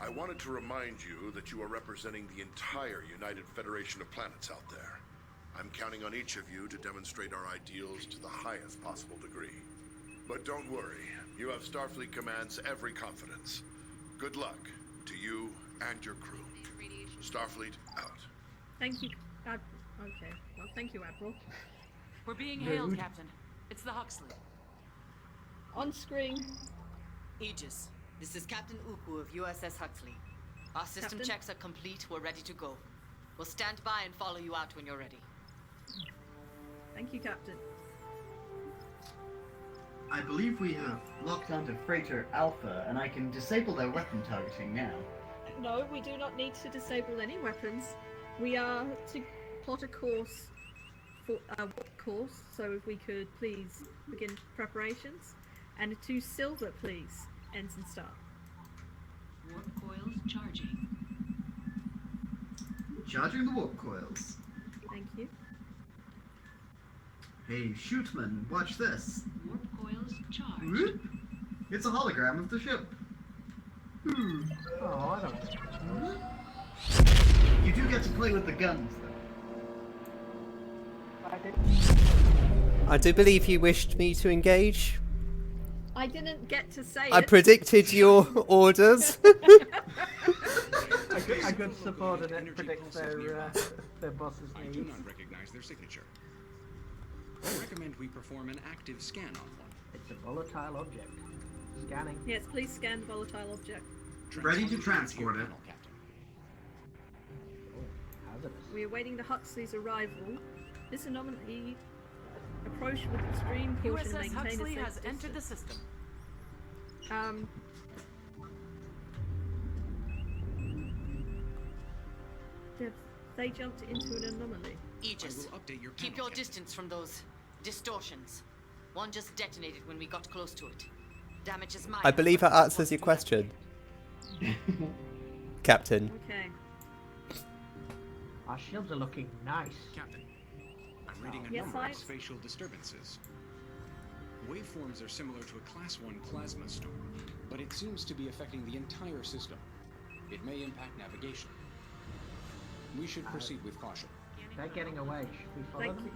J: I wanted to remind you that you are representing the entire United Federation of Planets out there. I'm counting on each of you to demonstrate our ideals to the highest possible degree. But don't worry, you have Starfleet Command's every confidence. Good luck to you and your crew. Starfleet out.
D: Thank you. Okay. Well, thank you, Admiral.
K: We're being hailed, Captain. It's the Huxley.
D: On screen.
M: Aegis, this is Captain Uku of USS Huxley. Our system
D: Captain?
M: checks are complete. We're ready to go. We'll stand by and follow you out when you're ready.
D: Thank you, Captain.
L: I believe we have locked onto Freighter Alpha, and I can disable their weapon targeting now.
D: No, we do not need to disable any weapons. We are to plot a course for a warp course, so if we could please begin preparations. And to Silver, please, Ensign Star.
F: Warp coils charging.
B: Charging the warp coils.
D: Thank you.
B: Hey, Shootman, watch this.
F: Warp coils charged.
B: Whoop. It's a hologram of the ship.
E: Oh, I don't.
L: You do get to play with the guns, though.
C: I do believe you wished me to engage.
D: I didn't get to say
C: I
D: it.
C: predicted your orders.
E: A good subordinate predicts their boss's
H: I
E: needs.
H: do not recognize their signature. I recommend we perform an active scan on one.
E: It's a volatile object. Scanning.
D: Yes, please scan the volatile object.
B: Ready to transport it.
H: Panel, Captain.
E: Oh, hazardous.
D: We are awaiting the Huxley's arrival. This anomaly approached with extreme caution and
K: USS
D: maintain
K: Huxley
D: a safe
K: has entered the
D: distance.
K: system.
D: They jumped into an anomaly.
M: Aegis,
H: I will update your
M: keep
H: panel,
M: your
H: Captain.
M: distance from those distortions. One just detonated when we got close to it. Damage is minor.
C: I believe
M: but
C: that
M: it
C: answers your
M: wasn't
C: question, Captain.
D: Okay.
E: Our shields are looking nice.
H: Captain, I'm reading a
D: Yes,
H: number of
D: I-
H: spatial disturbances. Waveforms are similar to a Class 1 plasma storm, but it seems to be affecting the entire system. It may impact navigation. We should proceed with caution.
E: They're getting away. Should we follow
D: Thank
E: them?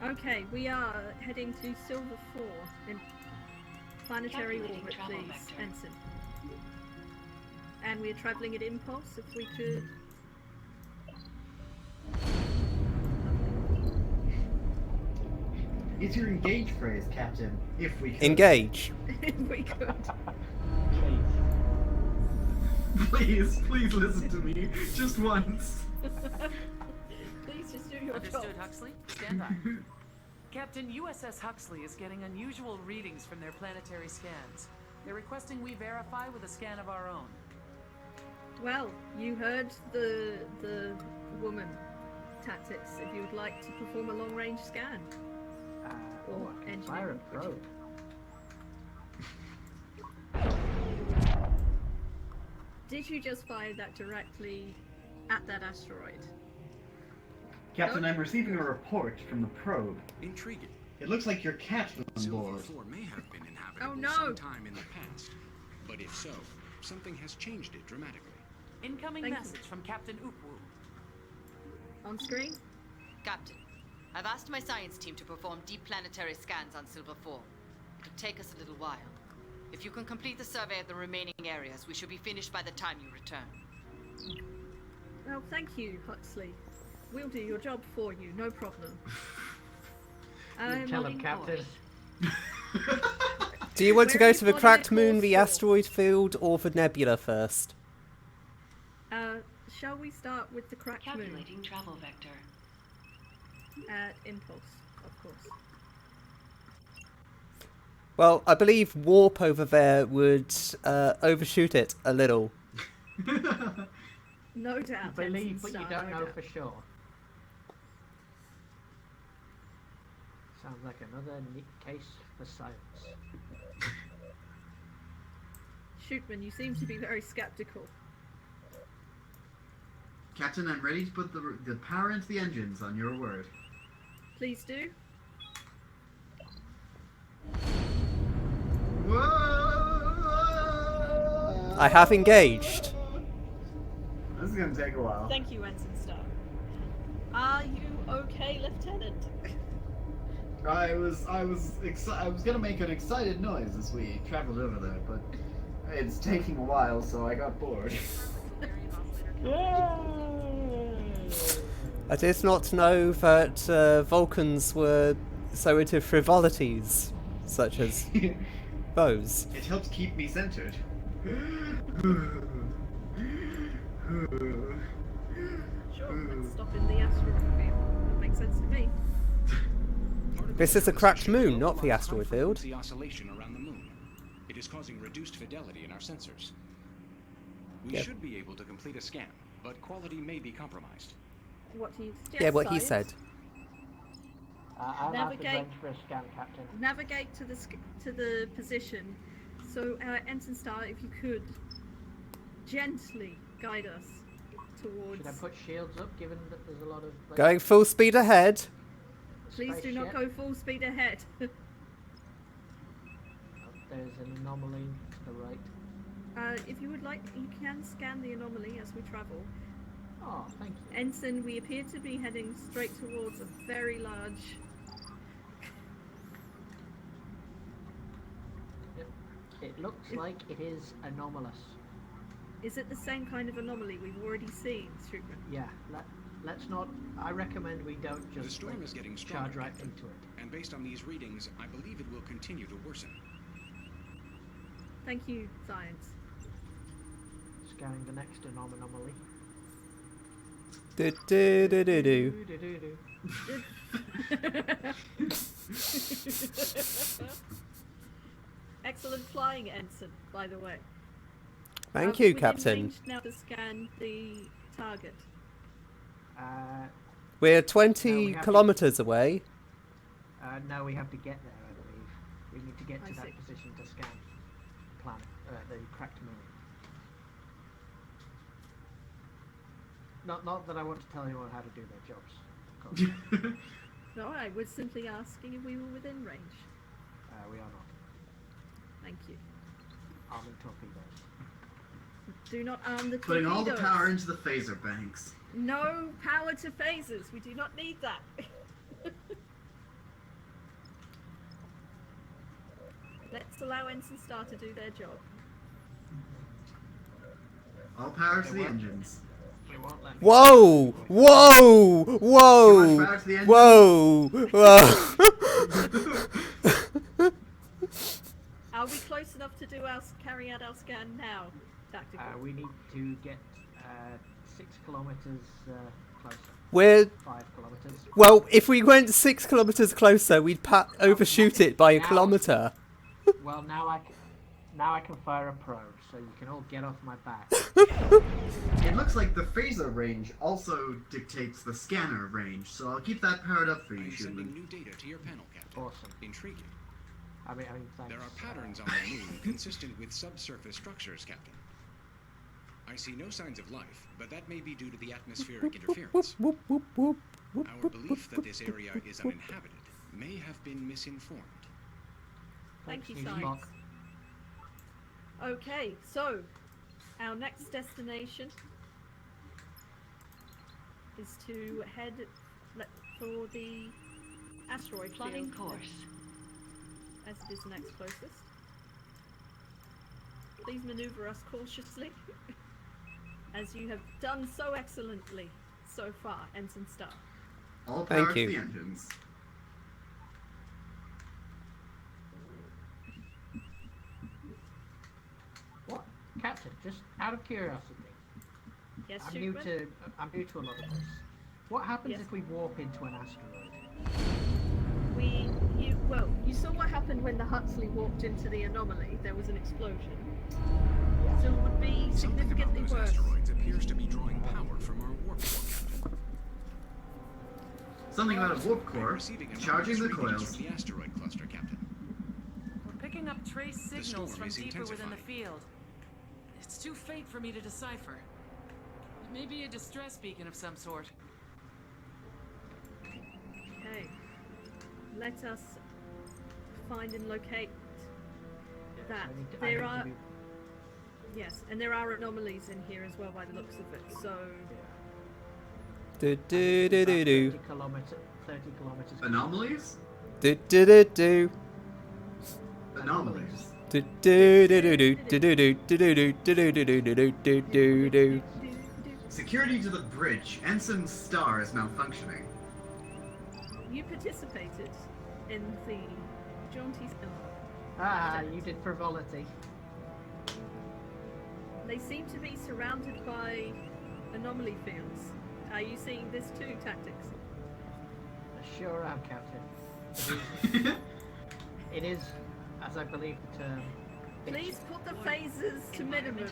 D: you. Okay, we are heading to Silver 4 in planetary
F: Calculating
D: orbit,
F: travel
D: please,
F: vector.
D: Ensign. And we're travelling at impulse, if we could.
L: It's your engage phrase, Captain. If we could.
C: Engage.
D: If we could.
B: Please, please listen to me. Just once.
D: Please just do your job.
K: Understood, Huxley. Stand by. Captain, USS Huxley is getting unusual readings from their planetary scans. They're requesting we verify with a scan of our own.
D: Well, you heard the woman tactics. If you would like to perform a long-range scan. Or
E: I can
D: engineering,
E: fire a probe.
D: Did you just fire that directly at that asteroid?
L: Captain, I'm receiving a report from the probe.
H: Intriguing.
L: It looks like your cat was on
H: Silver
L: board.
H: 4 may have been inhabitable
D: Oh, no.
H: sometime in the past, but if so, something has changed it dramatically.
K: Incoming
D: Thank you.
K: message from Captain Ukwu.
D: On screen?
M: Captain, I've asked my science team to perform deep planetary scans on Silver 4. It'll take us a little while. If you can complete the survey of the remaining areas, we should be finished by the time you return.
D: Well, thank you, Huxley. We'll do your job for you, no problem.
E: Tell them, Captain.
C: Do you want to go to the
D: Ready for
C: cracked
D: the
C: moon, the
D: course
C: asteroid field, or the nebula first?
D: Shall we start with the cracked moon?
F: Calculating travel vector.
D: At impulse, of course.
C: Well, I believe warp over there would overshoot it a little.
D: No doubt.
E: Believe,
D: Ensign
E: but you
D: Star,
E: don't
D: no
E: know
D: doubt.
E: for sure. Sounds like another neat case for science.
D: Shootman, you seem to be very skeptical.
B: Captain, I'm ready to put the power into the engines on your word.
D: Please do.
B: Whoa!
C: I have engaged.
B: This is gonna take a while.
D: Thank you, Ensign Star. Are you okay, Lieutenant?
B: I was gonna make an excited noise as we traveled over there, but it's taking a while, so I got bored.
C: I did not know that Vulcans were so into frivolities, such as those.
B: It helps keep me centered.
D: Sure, let's stop in the asteroid field. That makes sense to me.
C: This is a cracked moon, not the asteroid field.
H: The oscillation around the moon. It is causing reduced fidelity in our sensors. We
C: Yep.
H: should be able to complete a scan, but quality may be compromised.
D: What do you
C: Yeah, what he
D: science?
C: said.
E: I'm out of
D: Navigate.
E: range for a scan, Captain.
D: Navigate to the position. So, Ensign Star, if you could gently guide us towards.
E: Should I put shields up, given that there's a lot of... like,
C: Going full speed ahead.
D: Please do not
E: spaceship?
D: go full speed ahead.
E: There's an anomaly to the right.
D: If you would like, you can scan the anomaly as we travel.
E: Oh, thank you.
D: Ensign, we appear to be heading straight towards a very large.
E: It looks like it is anomalous.
D: Is it the same kind of anomaly we've already seen, Shootman?
E: Yeah, let's not... I recommend we don't just
H: The storm is getting stronger,
E: charge right
H: Captain.
E: into it.
H: And based on these readings, I believe it will continue to worsen.
D: Thank you, science.
E: Scanning the next anomaly.
C: Do do do do do.
D: Excellent flying, Ensign, by the way.
C: Thank you,
D: Within
C: Captain.
D: range now to scan the target.
C: We're
E: No,
C: 20
E: we have to-
C: kilometers away.
E: No, we have to get there, I believe. We need to get to
D: I
E: that
D: see.
E: position to scan the planet, the cracked moon. Not that I want to tell anyone how to do their jobs, of course.
D: No, I was simply asking if we were within range.
E: We are not.
D: Thank you.
E: Arming torpedoes.
D: Do not arm the
B: Putting all the
D: torpedoes.
B: power into the phaser banks.
D: No power to phasers. We do not need that. Let's allow Ensign Star to do their job.
B: All power to
E: It
B: the
E: won't-
B: engines.
E: We won't let me.
C: Whoa! Whoa! Whoa!
B: Too much power to the engines?
C: Whoa! Whoa!
D: Are we close enough to carry out our scan now? Tactical.
E: We need to get 6 kilometers closer.
C: We're
E: 5 kilometers.
C: well. If we went 6 kilometers closer, we'd overshoot it by a
E: Now-
C: kilometer.
E: Well, now I can fire a probe, so you can all get off my back.
B: It looks like the phaser range also dictates the scanner range, so I'll keep that powered up for you,
H: I'm sending
B: Shootman.
H: new data to your panel, Captain.
E: Awesome.
H: Intriguing.
E: I mean, thanks.
H: There are patterns on the moon consistent with subsurface structures, Captain. I see no signs of life, but that may be due to the atmospheric interference.
C: Whoop, whoop, whoop, whoop,
H: Our
C: whoop,
H: belief that
C: whoop,
H: this
C: whoop,
H: area
C: whoop,
H: is
C: whoop.
H: uninhabited may have been misinformed.
D: Thank you,
E: Thanks,
D: science.
E: Spock.
D: Okay, so our next destination is to head for the asteroid
I: Plotting
D: field,
I: course.
D: as it is the next closest. Please maneuver us cautiously, as you have done so excellently so far, Ensign Star.
B: All
C: Thank
B: power to
C: you.
B: the engines.
E: What, Captain? Just out of curiosity.
D: Yes,
E: I'm new
D: Shootman?
E: to a lot of this. What happens
D: Yes.
E: if we warp into an asteroid?
D: You saw what happened when the Huxley walked into the anomaly. There was an explosion. So it would be
H: Something about
D: significantly
H: those
D: worse.
H: asteroids appears to be drawing power from our warp core, Captain.
B: Something about a warp
H: I'm
B: core
H: receiving
B: charging the
H: anomalous readings
B: coils.
H: from the asteroid cluster, Captain.
K: We're picking up trace
H: The
K: signals
H: storm
K: from
H: is
K: deeper within the
H: intensifying.
K: field. It's too faint for me to decipher. It may be a distress beacon of some sort.
D: Okay. Let us find and locate that.
E: I need to
D: There are
E: be-
D: yes, and there are anomalies in here as well by the looks of it. So
C: Do do do do do.
E: 30 kilometers.
B: Anomalies?
C: Do do do do.
B: Anomalies.
C: Do do do do do do do do do do do do do do do do do do.
B: Security to the bridge. Ensign Star is malfunctioning.
D: you participated in the jaunty
E: You did frivolity.
D: They seem to be surrounded by anomaly fields. Are you seeing this too, Tactics?
E: Sure am, Captain. It is, as I believe the term.
D: Please put the phasers to minimum.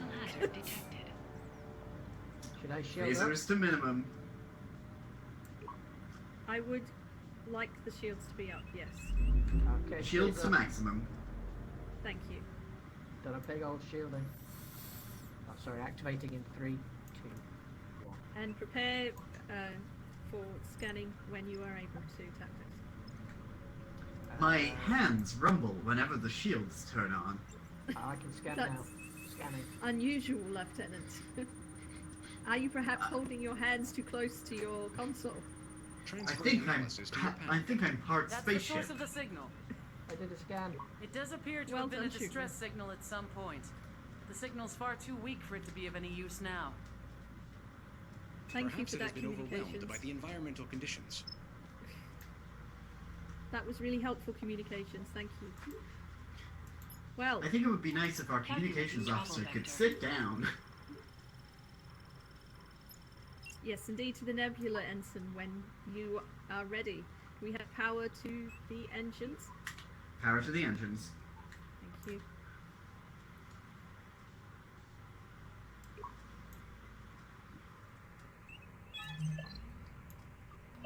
E: Should I shield up?
B: Phasers to minimum.
D: I would like the shields to be up, yes.
E: Okay.
B: Shields
E: shield
B: to
E: up.
B: maximum.
D: Thank you.
E: Done a big old shielding. Oh, sorry, activating in 3, 2, 1.
D: And prepare for scanning when you are able to, Tactics.
B: My hands rumble whenever the shields turn on.
E: I can scan
D: That's
E: now. Scanning.
D: unusual, Lieutenant. Are you perhaps holding your hands too close to your console?
B: I think I'm part
K: That's the
B: spaceship.
K: source of the signal.
E: I did a scan.
K: It does appear to
D: Well
K: have been a
D: done, Shooter.
K: distress signal at some point. The signal's far too weak for it to be of any use now.
D: Thank
H: Perhaps
D: you for
H: it has
D: that
H: been overwhelmed
D: communications.
H: by the environmental conditions.
D: That was really helpful communications. Thank you. Well,
B: I think it would be nice if our communications officer could sit down.
D: yes, indeed, to the Nebula, Ensign, when you are ready. We have power to the engines.
B: Power to the engines.
D: Thank you.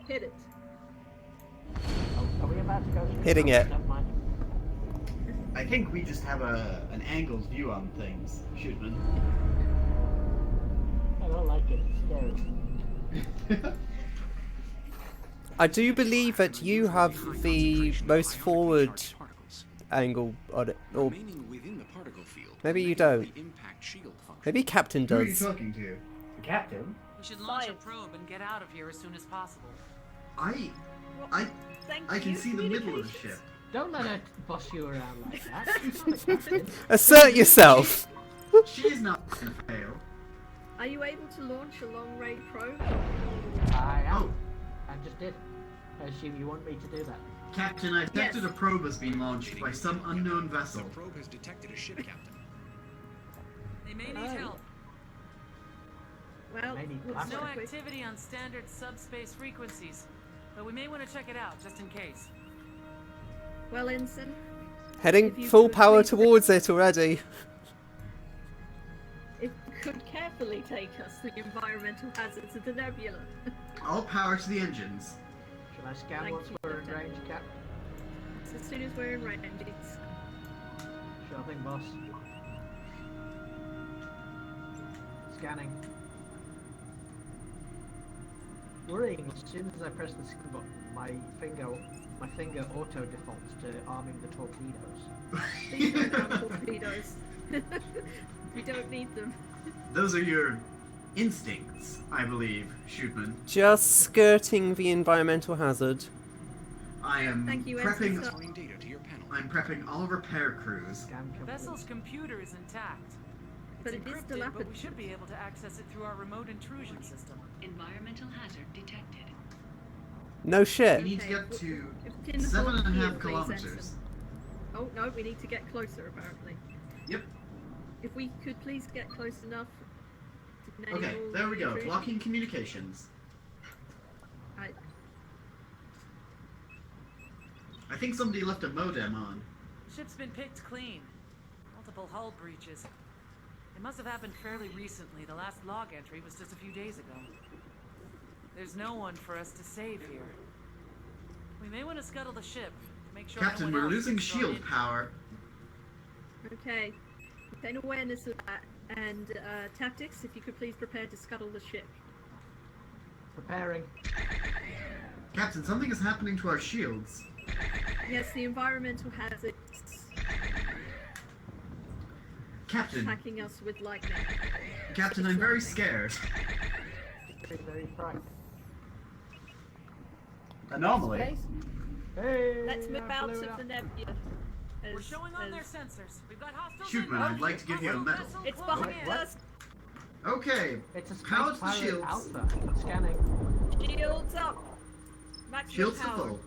D: Hit it.
E: Oh, are we about to go through?
C: Hitting
E: Oh,
C: it.
E: never mind.
B: I think we just have an angled view on things, Shootman.
E: I don't like it. It's scary.
C: I do believe that you have the most forward angle on it, or
H: Remaining within the particle field.
C: maybe you
H: the
C: don't.
H: impact shield function.
C: Maybe Captain
B: Who are you
C: does.
B: talking to?
E: The captain?
K: We should launch a probe and get out of here as soon as possible.
B: I
D: Thank
B: can
D: you,
B: see the middle of the
D: communications.
B: ship.
E: Don't let her boss you around like that. She's not the captain.
C: Assert yourself.
B: She's not gonna fail.
D: Are you able to launch a long-range probe?
E: I am.
B: Oh,
E: I just did. I assume you want me to do that.
B: Captain, I detected
D: Yes.
B: a probe has been launched by some unknown vessel.
H: The probe has detected a ship, Captain.
K: They may need
D: Oh.
K: help.
D: Well,
E: Maybe
D: looks
E: plastic.
K: No
D: like we-
K: activity on standard subspace frequencies, but we may want to check it out just in case.
D: well, Ensign,
C: Heading
D: If you
C: full
D: could
C: power
D: please-
C: towards it already.
D: it could carefully take us the environmental hazards of the nebula.
B: All power to the engines.
E: Shall I scan
D: Thank
E: once
D: you,
E: we're in
D: Lieutenant.
E: range, Cap?
D: As soon as we're in range, it's
E: Sure thing, boss. Scanning. Worrying, as soon as I press the scan button, my finger auto defaults to arming the torpedoes.
D: Please don't have torpedoes. We don't need them.
B: Those are your instincts, I believe, Shootman.
C: Just skirting the environmental hazard.
B: I am
D: Thank you,
B: prepping.
D: Ensign.
H: Storing data to your panel.
B: I'm prepping all repair crews.
E: Scan
K: The
E: complete.
K: vessel's computer is intact.
D: But
K: It's
D: it is
K: encrypted, but
D: dilapidated.
K: we should be able to access it through our remote intrusion system.
F: Environmental hazard detected.
C: No
B: We
C: shit.
B: need to
D: Okay,
B: get to
D: If Tin
B: 7.5
D: hold here, please,
B: kilometers.
D: Ensign. Oh no, we need to get closer apparently.
B: Yep.
D: If we could please get close enough to
B: Okay,
D: enable
B: there we go.
D: intrusion.
B: Blocking communications. I think somebody left a modem on.
K: Ship's been picked clean. Multiple hull breaches. It must have happened fairly recently. The last log entry was just a few days ago. There's no one for us to save here. We may want to scuttle the ship to make sure
B: Captain,
K: no
B: we're
K: one else
B: losing
K: gets drawn
B: shield
K: in.
B: power.
D: Okay. Maintain awareness of that. And tactics, if you could please prepare to scuttle the ship.
E: Preparing.
B: Captain, something is happening to our shields.
D: Yes, the environmental hazards
B: Captain,
D: attacking us with lightning.
B: Captain, I'm very scared.
E: Very, very frightened.
L: Anomaly.
E: Hey,
D: Let's move
E: I
D: out
E: blew
D: of
E: it up.
D: the nebula.
K: We're showing on their sensors. We've got hostiles.
B: Shootman, I'd like to give you a medal.
D: It's behind us.
B: Okay,
E: It's a space
B: power to the
E: pirate
B: shields.
E: alpha. Scanning.
D: Shields up. Maximum
B: Shields are
D: power.
B: full.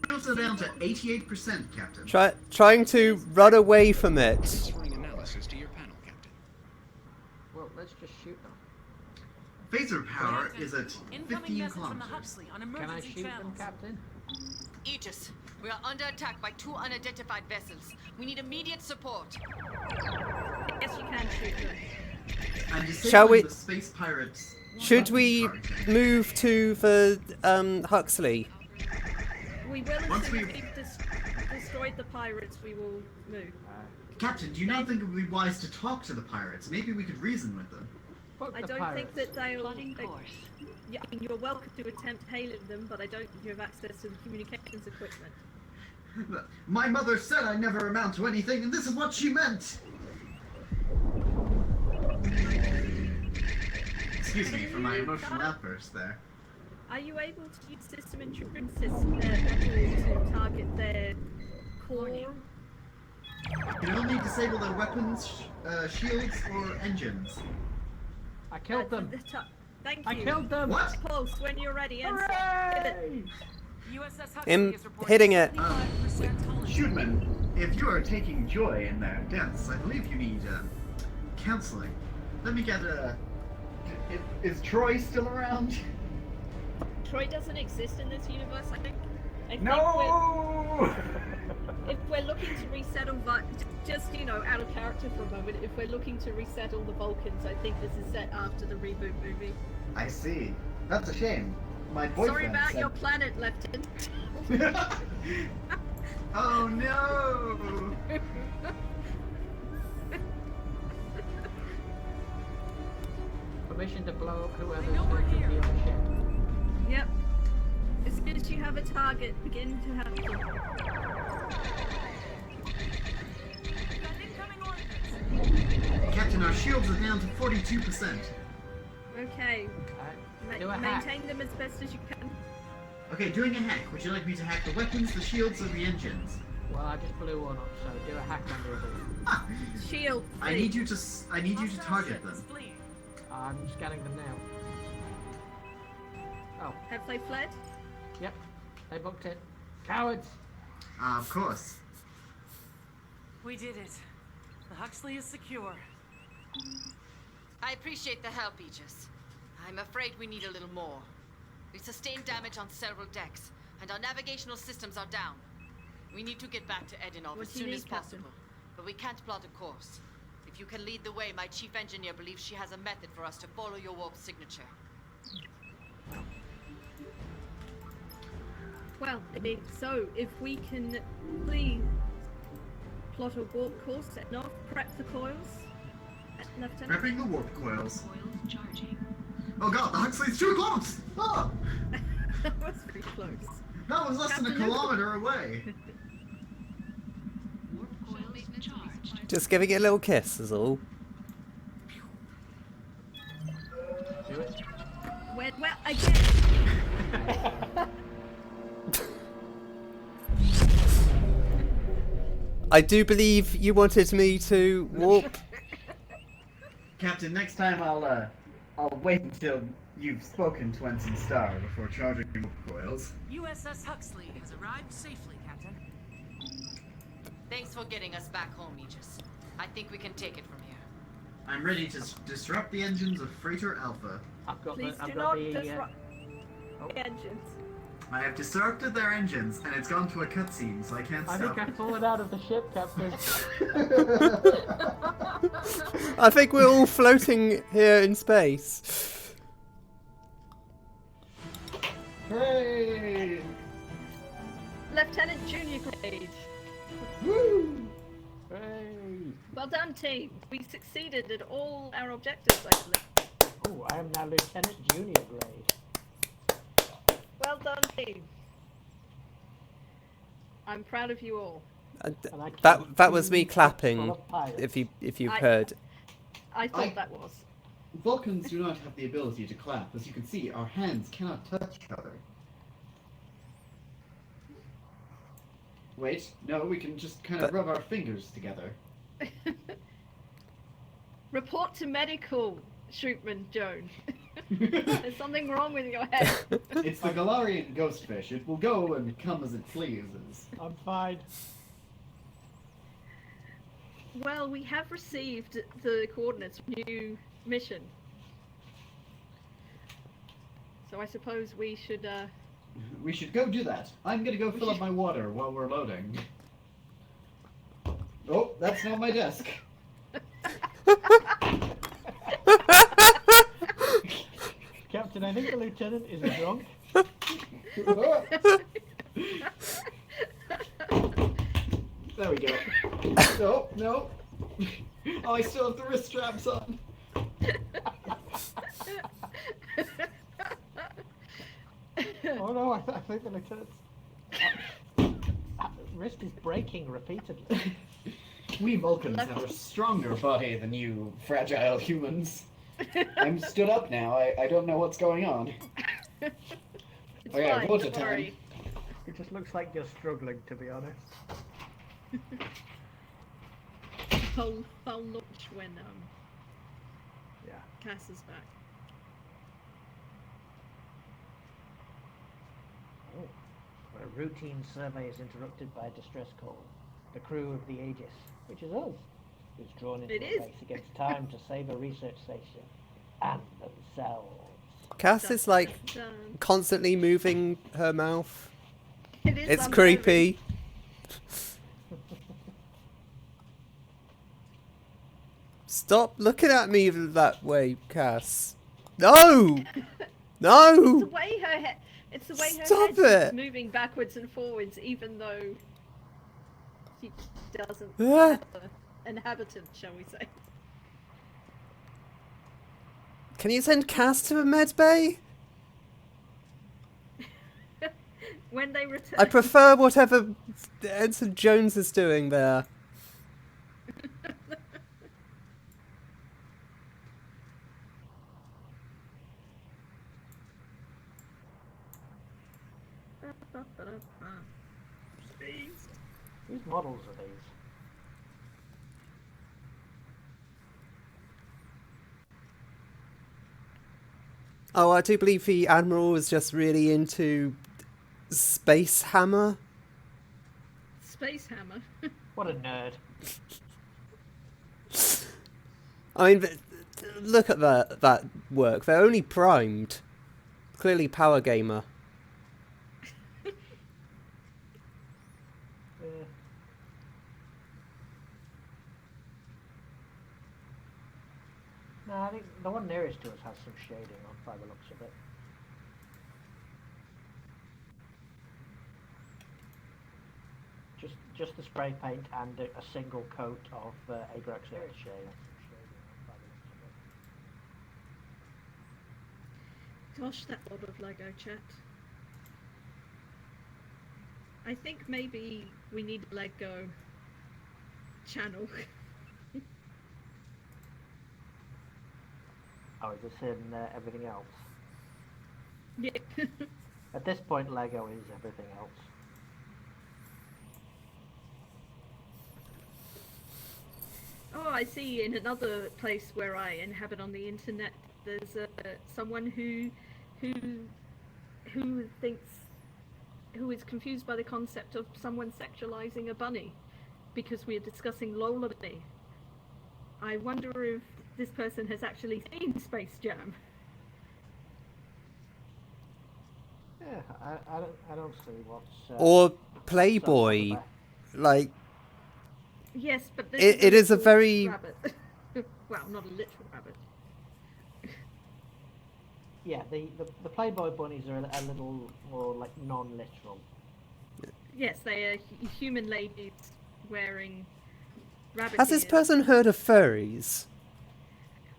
B: Shields are down to 88%, Captain.
C: Trying to run away from it.
H: Transferring analysis to your panel, Captain.
E: Well, let's just shoot them.
B: Phaser power
K: Captain,
B: is at
K: incoming
B: 15
K: message from the
B: kilometers.
K: Huxley on
E: Can I
K: emergency
E: shoot them,
K: channels.
E: Captain?
M: Aegis, we are under attack by 2 unidentified vessels. We need immediate support.
D: Yes, you can shoot them.
B: I'm disabling
C: Shall we-
B: the space pirates.
C: Should we
B: targeting.
C: move to the Huxley?
D: We will, as
B: Once
D: soon as
B: we've-
D: we've destroyed the pirates, we will move.
B: Captain, do you not think it would be wise to talk to the pirates? Maybe we could reason with them.
E: Fuck
D: I
E: the
D: don't
E: pirates.
D: think that they'll...
F: Plotting course.
D: Yeah, I mean, you're welcome to attempt hailing them, but I don't think you have access to the communications equipment.
B: My mother said I never amount to anything, and this is what she meant! Excuse me for my emotional outburst there.
D: Are you able to use system intrusion system to target their core?
B: You can only disable their weapons, shields, or engines.
E: I killed them.
D: Thank you.
E: I killed them.
B: What?
D: Pulse when you're ready. Enter. Hit it.
E: Hooray!
K: USS Huxley
C: Him
K: is reporting
C: hitting it.
K: 75% hull
B: Shootman, if you are taking joy in their deaths, I believe you need counseling. Let me get
L: Is Troy still around?
D: Troy doesn't exist in this universe, I think. I think
L: No!
D: if we're looking to resettle, just, you know, out of character for a moment, if we're looking to resettle the Vulcans, I think this is set after the reboot movie.
L: I see. That's a shame. My boyfriend
D: Sorry about
L: said...
D: your planet, Lieutenant.
B: Oh no!
E: Permission to blow up whoever's
K: know we're
E: going to be
K: here.
E: on the ship.
D: Yep. As soon as you have a target, begin to have them.
K: Got incoming ordnance.
B: Captain, our shields are down to 42%.
D: Okay.
E: Do a hack.
D: Maintain them as best as you can.
B: Okay, doing a hack. Would you like me to hack the weapons, the shields, or the engines?
E: Well, I just blew one up, so do a hack on the others.
D: Shield.
B: I need you to target them.
E: I'm scanning them now. Oh,
D: Have they fled?
E: yep. They booked it. Cowards!
B: Of course.
K: We did it. The Huxley is secure.
M: I appreciate the help, Aegis. I'm afraid we need a little more. We've sustained damage on several decks, and our navigational systems are down. We need to get back to Edinov
D: What
M: as
D: do you
M: soon
D: need,
M: as
D: Captain?
M: possible. But we can't plot a course. If you can lead the way, my chief engineer believes she has a method for us to follow your warp signature.
D: Well, so if we can please plot a warp course and not prep the coils, Lieutenant.
B: Prepping the warp coils.
F: Coils charging.
B: Oh god, the Huxley's too close! Oh!
D: That was pretty close.
B: That was less than a
D: Captain,
B: kilometer away.
F: Warp coils charged.
C: Just giving it a little kiss is all.
E: Do it.
D: Well, again.
C: I do believe you wanted me to warp.
L: Captain, next time I'll wait until you've spoken to Ensign Star before charging warp coils.
K: USS Huxley has arrived safely, Captain.
M: Thanks for getting us back home, Aegis. I think we can take it from here.
B: I'm ready to disrupt the engines of Freighter Alpha.
E: I've got
D: Please
E: the, I've
D: do
E: got
D: not
E: the,
D: disrupt
E: oh.
D: the engines.
B: I have disrupted their engines, and it's gone to a cutscene, so I can't
E: I
B: stop
E: think I
B: it.
E: pulled it out of the ship, Captain.
C: I think we're all floating here in space.
L: Hooray!
D: Lieutenant Junior grade.
L: Woo!
E: Hooray!
D: Well done, team. We succeeded at all our objectives, I believe.
E: Oh, I am now Lieutenant Junior grade.
D: Well done, team. I'm proud of you all.
C: That was me clapping.
E: full of pirates.
C: If you
D: I-
C: heard.
D: I thought that was.
L: Vulcans do not have the ability to clap. As you can see, our hands cannot touch each other. Wait, no, we can just kind of rub our fingers together.
D: Report to medical, Shrootman Joan. There's something wrong with your head.
L: It's the Galarian ghostfish. It will go and come as it pleases.
E: I'm fine.
D: Well, we have received the coordinates for new mission. So I suppose we should,
L: We should go do that. I'm gonna go fill up my water while we're loading. Oh, that's not my desk.
E: Captain, I think the lieutenant is drunk.
L: There we go. No, no. Oh, I still have the wrist straps on.
E: Oh no, I think the lieutenant's wrist is breaking repeatedly.
L: We Vulcans have a stronger body than you fragile humans. I'm stood up now. I don't know what's going on.
D: It's
L: Okay,
D: fine,
L: water
D: don't
L: time.
D: worry.
E: It just looks like you're struggling, to be honest.
D: I'll launch when
E: Yeah.
D: Cass is back.
E: Oh. A routine survey is interrupted by a distress call. The crew of the Aegis, which is us, is drawn into
D: It
E: a
D: is.
E: race against time to save a research station and themselves.
C: Cass is like
D: Dun.
C: constantly moving her mouth.
D: It is
C: It's
D: unnerving.
C: creepy. Stop looking at me that way, Cass. No!
D: It's the
C: No!
D: way her head. It's the way her
C: Stop
D: head is
C: it.
D: moving backwards and forwards, even though she doesn't
C: Ah.
D: have an inhabitant, shall we say?
C: Can you send Cass to a med bay?
D: When they return.
C: I prefer whatever Ensign Jones is doing there.
E: Whose models are these?
C: Oh, I do believe the Admiral is just really into Space Hammer.
D: Space Hammer.
E: What a nerd.
C: I mean, look at that work. They're only primed. Clearly power gamer.
E: No, I think the one nearest to us has some shading on by the looks of it. Just the spray paint and a single coat of Agrax shade.
D: Gosh, that lot of Lego chat. I think maybe we need a Lego channel.
E: Oh, is this in everything else?
D: Yeah.
E: At this point, Lego is everything else.
D: Oh, I see. In another place where I inhabit on the internet, there's someone who is confused by the concept of someone sexualizing a bunny because we are discussing Lola Bunny. I wonder if this person has actually seen Space Jam.
E: Yeah, I don't see what's.
C: Or Playboy. Like,
D: Yes, but this
C: it is a
D: literal
C: very...
D: rabbit. Well, not a literal rabbit.
E: Yeah, the Playboy bunnies are a little more like non-literal.
D: Yes, they are human ladies wearing rabbit
C: Has this
D: ears.
C: person heard of furries?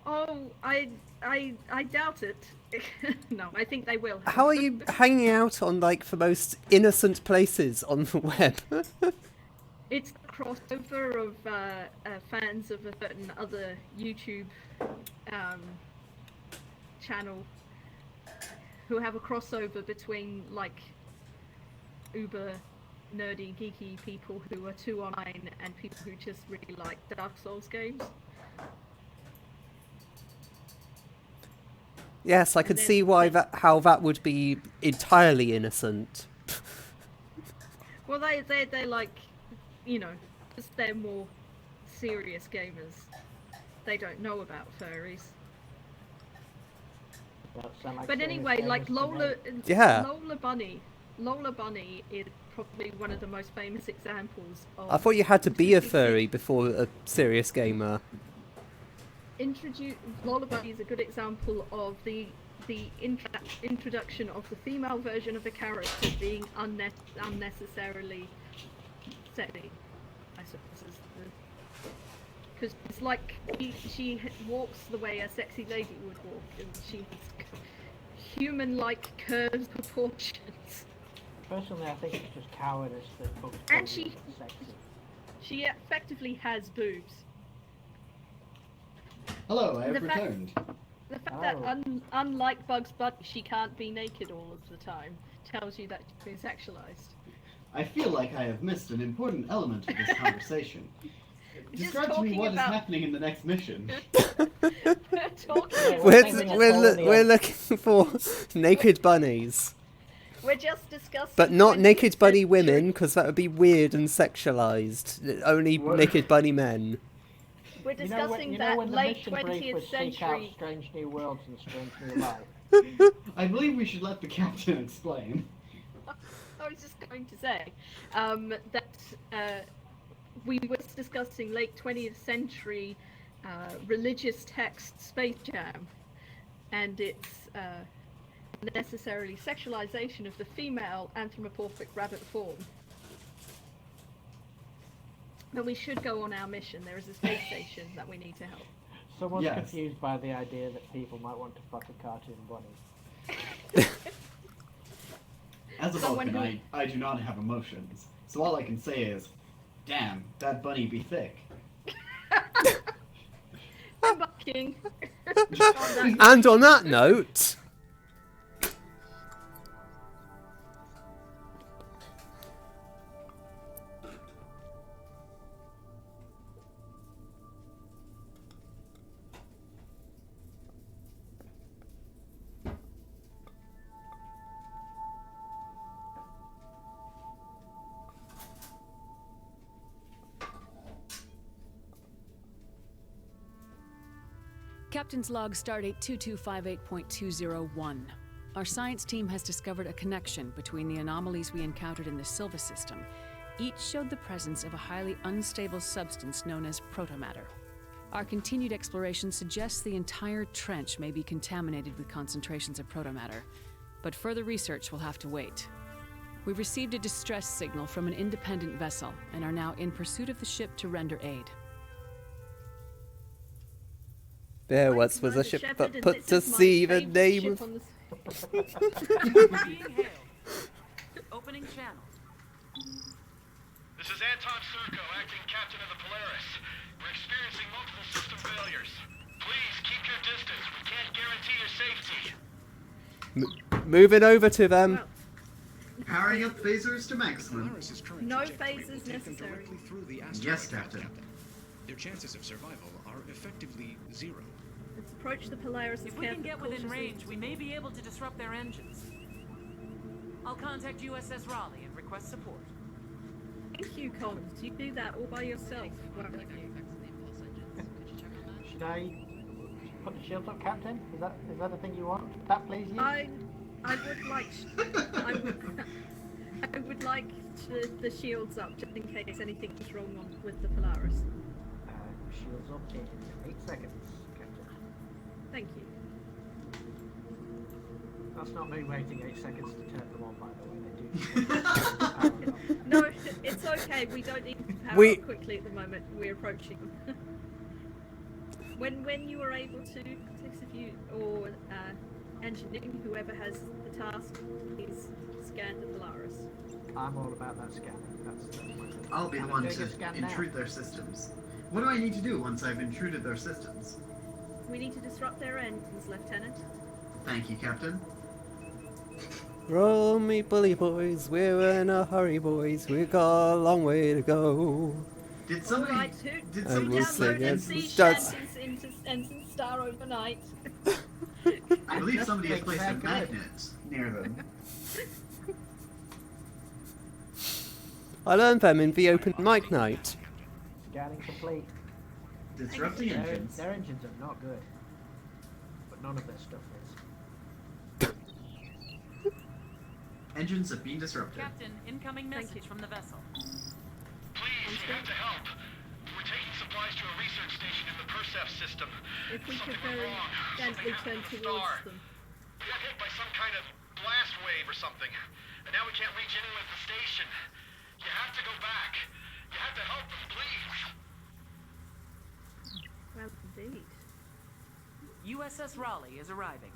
D: Oh, I doubt it. No, I think they will.
C: How are you hanging out on, like, the most innocent places on the web?
D: It's a crossover of fans of a certain other YouTube channel who have a crossover between, like, uber nerdy, geeky people who are too online and people who just really like Dark Souls games.
C: Yes, I could
D: then-
C: see why how that would be entirely innocent.
D: Well, they're like, you know, just they're more serious gamers. They don't know about furries.
E: Don't sound like
D: But
E: serious
D: anyway, like
E: gamers to me.
C: Yeah.
D: Lola Bunny is probably one of the most famous examples of.
C: I thought you had to be a furry before a serious gamer.
D: Lola Bunny is a good example of the introduction of the female version of the character being unnecessarily sexy, I suppose. Because it's like she walks the way a sexy lady would walk, and she has human-like curved proportions.
E: Personally, I think it's just cowardice that Bugs
D: And
E: Bunny
D: she-
E: is sexy.
D: She effectively has boobs.
L: Hello, I have
D: The fact-
L: returned.
D: The fact that, unlike Bugs Bunny, she can't be naked all of the time tells you that she's been sexualized.
B: I feel like I have missed an important element of this conversation.
D: Just
B: Describe to me
D: talking
B: what is
D: about-
B: happening in the next mission.
D: We're talking
C: We're looking for naked bunnies.
D: We're just discussing.
C: But not
D: 20th
C: naked bunny
D: century-
C: women, because that would be weird and sexualized. Only naked bunny men.
D: We're
E: You know
D: discussing
E: when
D: that
E: the
D: late
E: mission brief
D: 20th
E: was seek out
D: century.
E: strange new worlds and strange new life?
B: I believe we should let the captain explain.
D: I was just going to say that we were discussing late 20th century religious text Space Jam, and its necessarily sexualization of the female anthropomorphic rabbit form. But we should go on our mission. There is a space station that we need to help.
E: Someone's
B: Yes.
E: confused by the idea that people might want to fuck a cartoon bunny.
B: As a
D: Someone
B: Vulcan, I do not have emotions, so all I can say is, damn, that bunny be thick.
D: I'm bucking.
C: And on that note...
A: Captain's log stardate 2258.201. Our science team has discovered a connection between the anomalies we encountered in the Silva system. Each showed the presence of a highly unstable substance known as protomatter. Our continued exploration suggests the entire trench may be contaminated with concentrations of protomatter, but further research will have to wait. We've received a distress signal from an independent vessel and are now in pursuit of the ship to render aid.
C: There once was a ship that put to sea the name of...
K: Being hailed. Opening channel.
G: This is Anton Serko, acting captain of the Polaris. We're experiencing multiple system failures. Please keep your distance. We can't guarantee your safety.
C: Moving over to them.
B: Powering up phasers to maximum.
H: Polaris's current
D: No
H: trajectory will
D: phases
H: take them
D: necessary.
H: directly through the asteroid
B: Yes,
H: belt,
B: Captain.
H: Their chances of survival are effectively zero.
D: Let's approach the Polaris.
K: If we can get within range, we may be able to disrupt their engines. I'll contact USS Raleigh and request support.
D: Thank you, Collins. You do that all by yourself, won't you?
E: Should I put the shields up, Captain? Is that a thing you want? That please you?
D: I would like I would like the shields up just in case anything's wrong with the Polaris.
E: Shields up in 8 seconds, Captain.
D: Thank you.
E: That's not me waiting 8 seconds to turn them on, by the way. They do.
D: No, it's okay. We don't need to power
C: We-
D: up quickly at the moment. We're approaching them. when you are able to, six of you or engineering, whoever has the task, please scan the Polaris.
E: I'm all about that scanning. That's my thing.
B: I'll be the
E: I'm
B: one
E: doing
B: to
E: a scan now.
B: intrude their systems. What do I need to do once I've intruded their systems?
D: We need to disrupt their engines, Lieutenant.
B: Thank you, Captain.
C: Roll me bully boys, we're in a hurry boys, we got a long way to go.
B: Did somebody...
D: Alright,
B: did
C: I
B: somebody
C: will
D: download
C: sing
D: and
C: it.
D: see
C: Just-
D: Shenton's into Ensign Star overnight.
B: I believe somebody has
E: Think
B: placed a
E: they're good.
B: magnet near them.
C: I learned them in the open mic night.
E: Scanning complete.
B: Disrupt the engines.
E: Their engines are not good. But none of their stuff is.
B: Engines have been disrupted.
K: Captain, incoming message from the vessel.
G: Please, you have to help. We're taking supplies to a research station in the Persef system.
D: If we could
G: Something went
D: very
G: wrong.
D: gently
G: Something
D: turn
G: happened to the
D: towards
G: star.
D: them.
G: We got hit by some kind of blast wave or something. And now we can't reach anyone at the station. You have to go back. You have to help us, please.
D: Well, indeed.
K: USS Raleigh is arriving.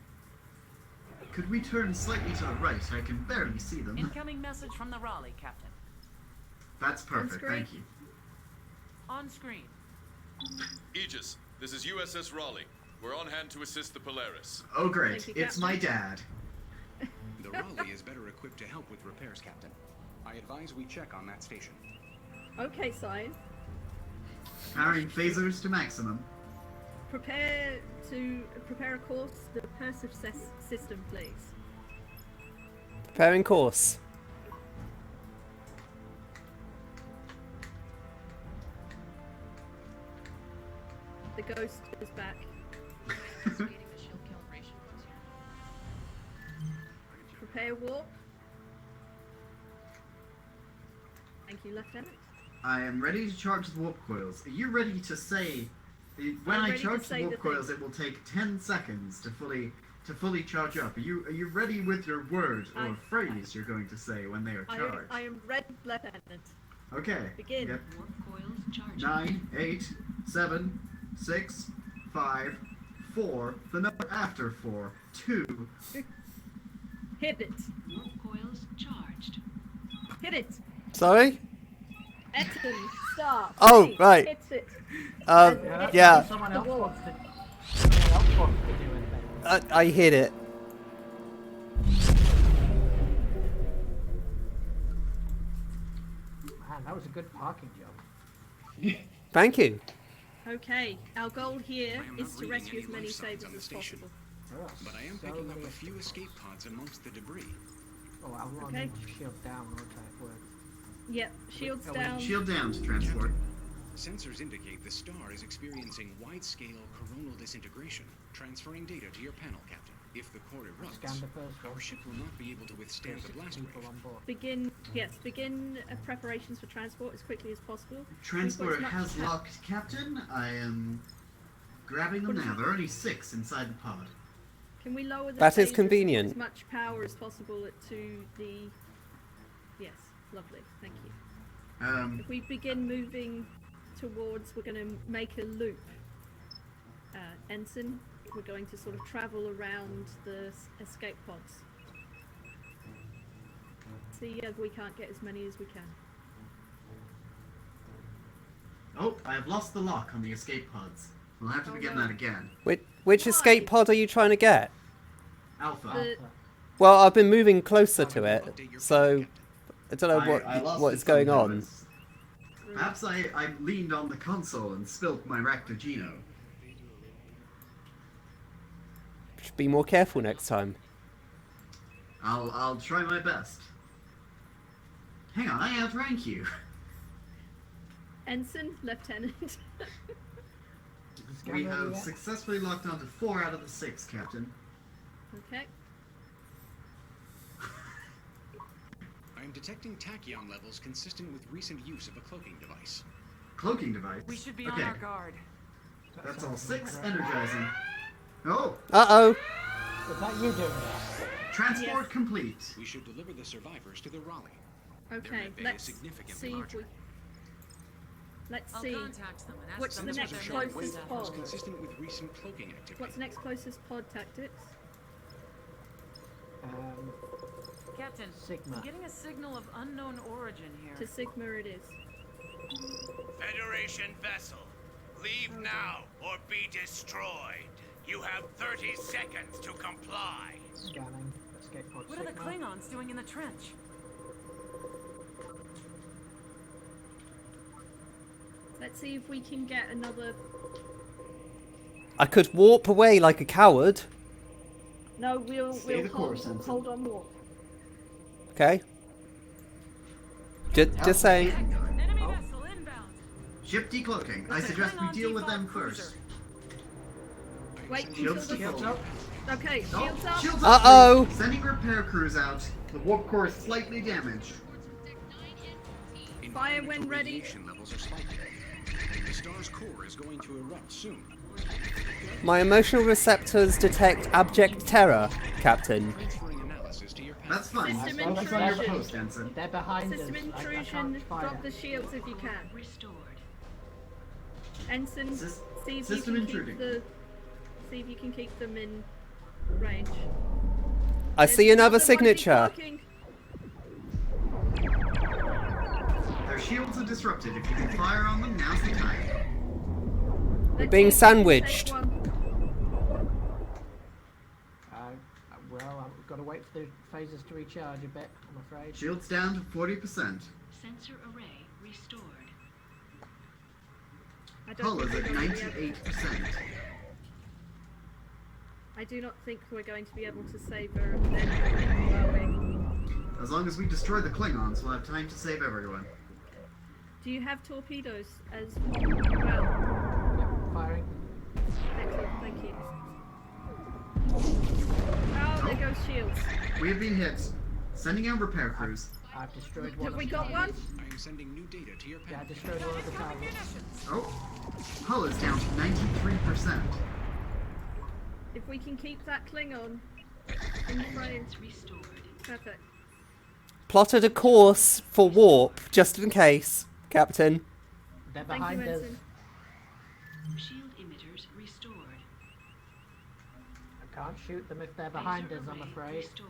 B: Could we turn slightly to the right? I can barely see them.
K: Incoming message from the Raleigh, Captain.
B: That's perfect,
D: screen.
B: thank you.
K: On screen.
N: Aegis, this is USS Raleigh. We're on hand to assist the Polaris.
B: Oh great,
D: Thank you,
B: it's my dad.
H: The Raleigh is better equipped to help with repairs, Captain. I advise we check on that station.
D: Okay, Scion.
B: Powering phasers to maximum.
D: Prepare a course to the Persef system, please.
C: Preparing course.
D: The ghost is back. Prepare warp. Thank you, Lieutenant.
B: I am ready to charge the warp coils. Are you ready to say... When
D: I'm
B: I
D: ready to
B: charge the
D: say
B: warp
D: the
B: coils,
D: thing.
B: it will take 10 seconds to fully charge up. Are you ready with your word or phrase you're going to say when they are charged?
D: I am ready, Lieutenant.
B: Okay.
D: Begin.
B: Yep.
F: Warp coils charging.
B: 9, 8, 7, 6, 5, 4. The number after 4. 2.
D: Hit it.
F: Warp coils charged.
D: Hit it.
C: Sorry?
D: Enter. Start.
C: Oh,
D: Please,
C: right.
D: Hit it.
C: Yeah.
E: Someone else
D: wall.
E: wants to do anything.
C: I hit it.
E: Man, that was a good parking job.
C: Thank you.
D: Okay, our goal here
H: I am
D: is
H: not
D: to
H: reading
D: rescue
H: any
D: as many
H: life signs
D: sabers
H: on the
D: as
H: station.
D: possible.
H: But I am picking up a few escape pods amongst the debris.
E: Oh, I'll
D: Okay.
E: need to shield down, won't I? Word.
D: Yep, shields
E: Oh,
D: down.
B: Shield down to transport.
H: Sensors indicate the star is experiencing wide-scale coronal disintegration, transferring data to your panel, Captain. If the core erupts,
E: Scan the first one.
H: our ship will not be able to withstand the blast
E: People
H: wave.
E: on board.
D: Begin preparations for transport as quickly as possible.
B: Transport
D: We've got as
B: has
D: much
B: locked, Captain. I am grabbing them now. There are only 6 inside the pod.
D: Can we lower the
C: That is
D: phasers
C: convenient.
D: as much power as possible to the... Yes, lovely, thank you. If we begin moving towards, we're going to make a loop. Ensign, we're going to sort of travel around the escape pods. See if we can't get as many as we can.
B: Oh, I have lost the lock on the escape pods. We'll have to begin that again.
C: Which escape pod are you trying to get?
B: Alpha.
C: Well, I've been moving closer to it, so I don't know
B: I lost
C: what
B: it
C: is going on.
B: sometimes. Perhaps I leaned on the console and spilt my Ractogino.
C: Should be more careful next time.
B: I'll try my best. Hang on, I outrank you.
D: Ensign, Lieutenant.
B: We have successfully locked onto 4 out of the 6, Captain.
D: Okay.
H: am detecting tachyon levels consistent with recent use of a cloaking device.
B: Cloaking device?
K: We should be
B: okay.
K: on our guard.
B: That's all 6 energizing. Oh!
C: Uh-oh.
E: Was that you doing that?
B: Transport
D: Yes.
B: complete.
H: We should deliver the survivors to the Raleigh.
D: Okay,
H: medbay is
D: let's
H: significantly
D: see if
H: larger.
D: we. Let's
K: I'll
D: see.
K: contact them and ask
D: What's
K: them
D: the
K: to
D: next
K: check
H: Sensors are
K: their
H: showing
D: closest
K: stuff.
H: wavelengths
D: pod?
H: consistent with recent cloaking activity.
D: What's the next closest pod tactics?
K: Captain,
E: Sigma.
K: I'm getting a signal of unknown origin here.
D: To Sigma it is.
O: Federation vessel, leave now or be destroyed. You have 30 seconds to comply.
E: Scanning. Escape pod
K: What are the
E: Sigma.
K: Klingons doing in the trench?
D: Let's see if we can get another.
C: I could warp away like a coward.
D: No, we'll
B: Stay the course,
D: hold,
B: Ensign.
D: hold on warp.
C: Okay. Just saying.
K: Enemy vessel inbound.
B: Ship decloaking. I suggest we deal with them first.
D: Wait until
B: Shields
D: the.
B: to full.
D: Okay,
B: Oh,
D: shields up.
B: shields up.
C: Uh-oh.
B: Sending repair crews out. The warp core is slightly damaged.
D: Fire when
H: Environmental
D: ready.
H: radiation levels are spiking. The star's core is going to erupt soon.
C: My emotional receptors detect abject terror, Captain.
H: Transferring analysis to your
B: That's fine.
D: System
B: Focus on your
D: intrusion.
B: post, Ensign.
E: They're behind
D: System
E: us. I
D: intrusion.
E: can't fire.
D: Drop the shields if you can.
I: Restored.
D: Ensign,
B: Sys-
D: see if
B: system
D: you can
B: intruding.
D: keep the. See if you can keep them in range.
C: I see another
D: one
C: signature.
D: decloaking.
B: Their shields are disrupted. If you can fire on them, now's the time.
C: We're
D: Let's
C: being
D: see if we can
C: sandwiched.
D: take one.
E: Well, I've got to wait for the phasers to recharge a bit, I'm afraid.
B: Shields down to 40%.
I: Sensor array restored.
D: I don't
B: Hull
D: think
B: is
D: we're
B: at
D: going to be able-
B: 98%.
D: I do not think we're going to be able to save her then, are we?
B: As long as we destroy the Klingons, we'll have time to save everyone.
D: Do you have torpedoes as well?
E: Yep, firing.
D: Excellent, thank you. Oh, there goes shields.
B: We have been hit. Sending out repair crews.
E: I've destroyed one.
D: Have
E: of
D: we
E: the
D: got one?
E: targets.
H: I am sending new data to your
E: Yeah, I
H: panel.
E: destroyed one of the targets.
B: Oh, Hull is down to 93%.
D: If we can keep that Klingon in frame.
I: Restored.
D: Perfect.
C: Plotted a course for warp, just in case, Captain.
E: They're
D: Thank
E: behind
D: you,
E: us.
D: Ensign.
I: Shield emitters restored.
E: I can't shoot them if they're behind us, I'm afraid.
I: Restored.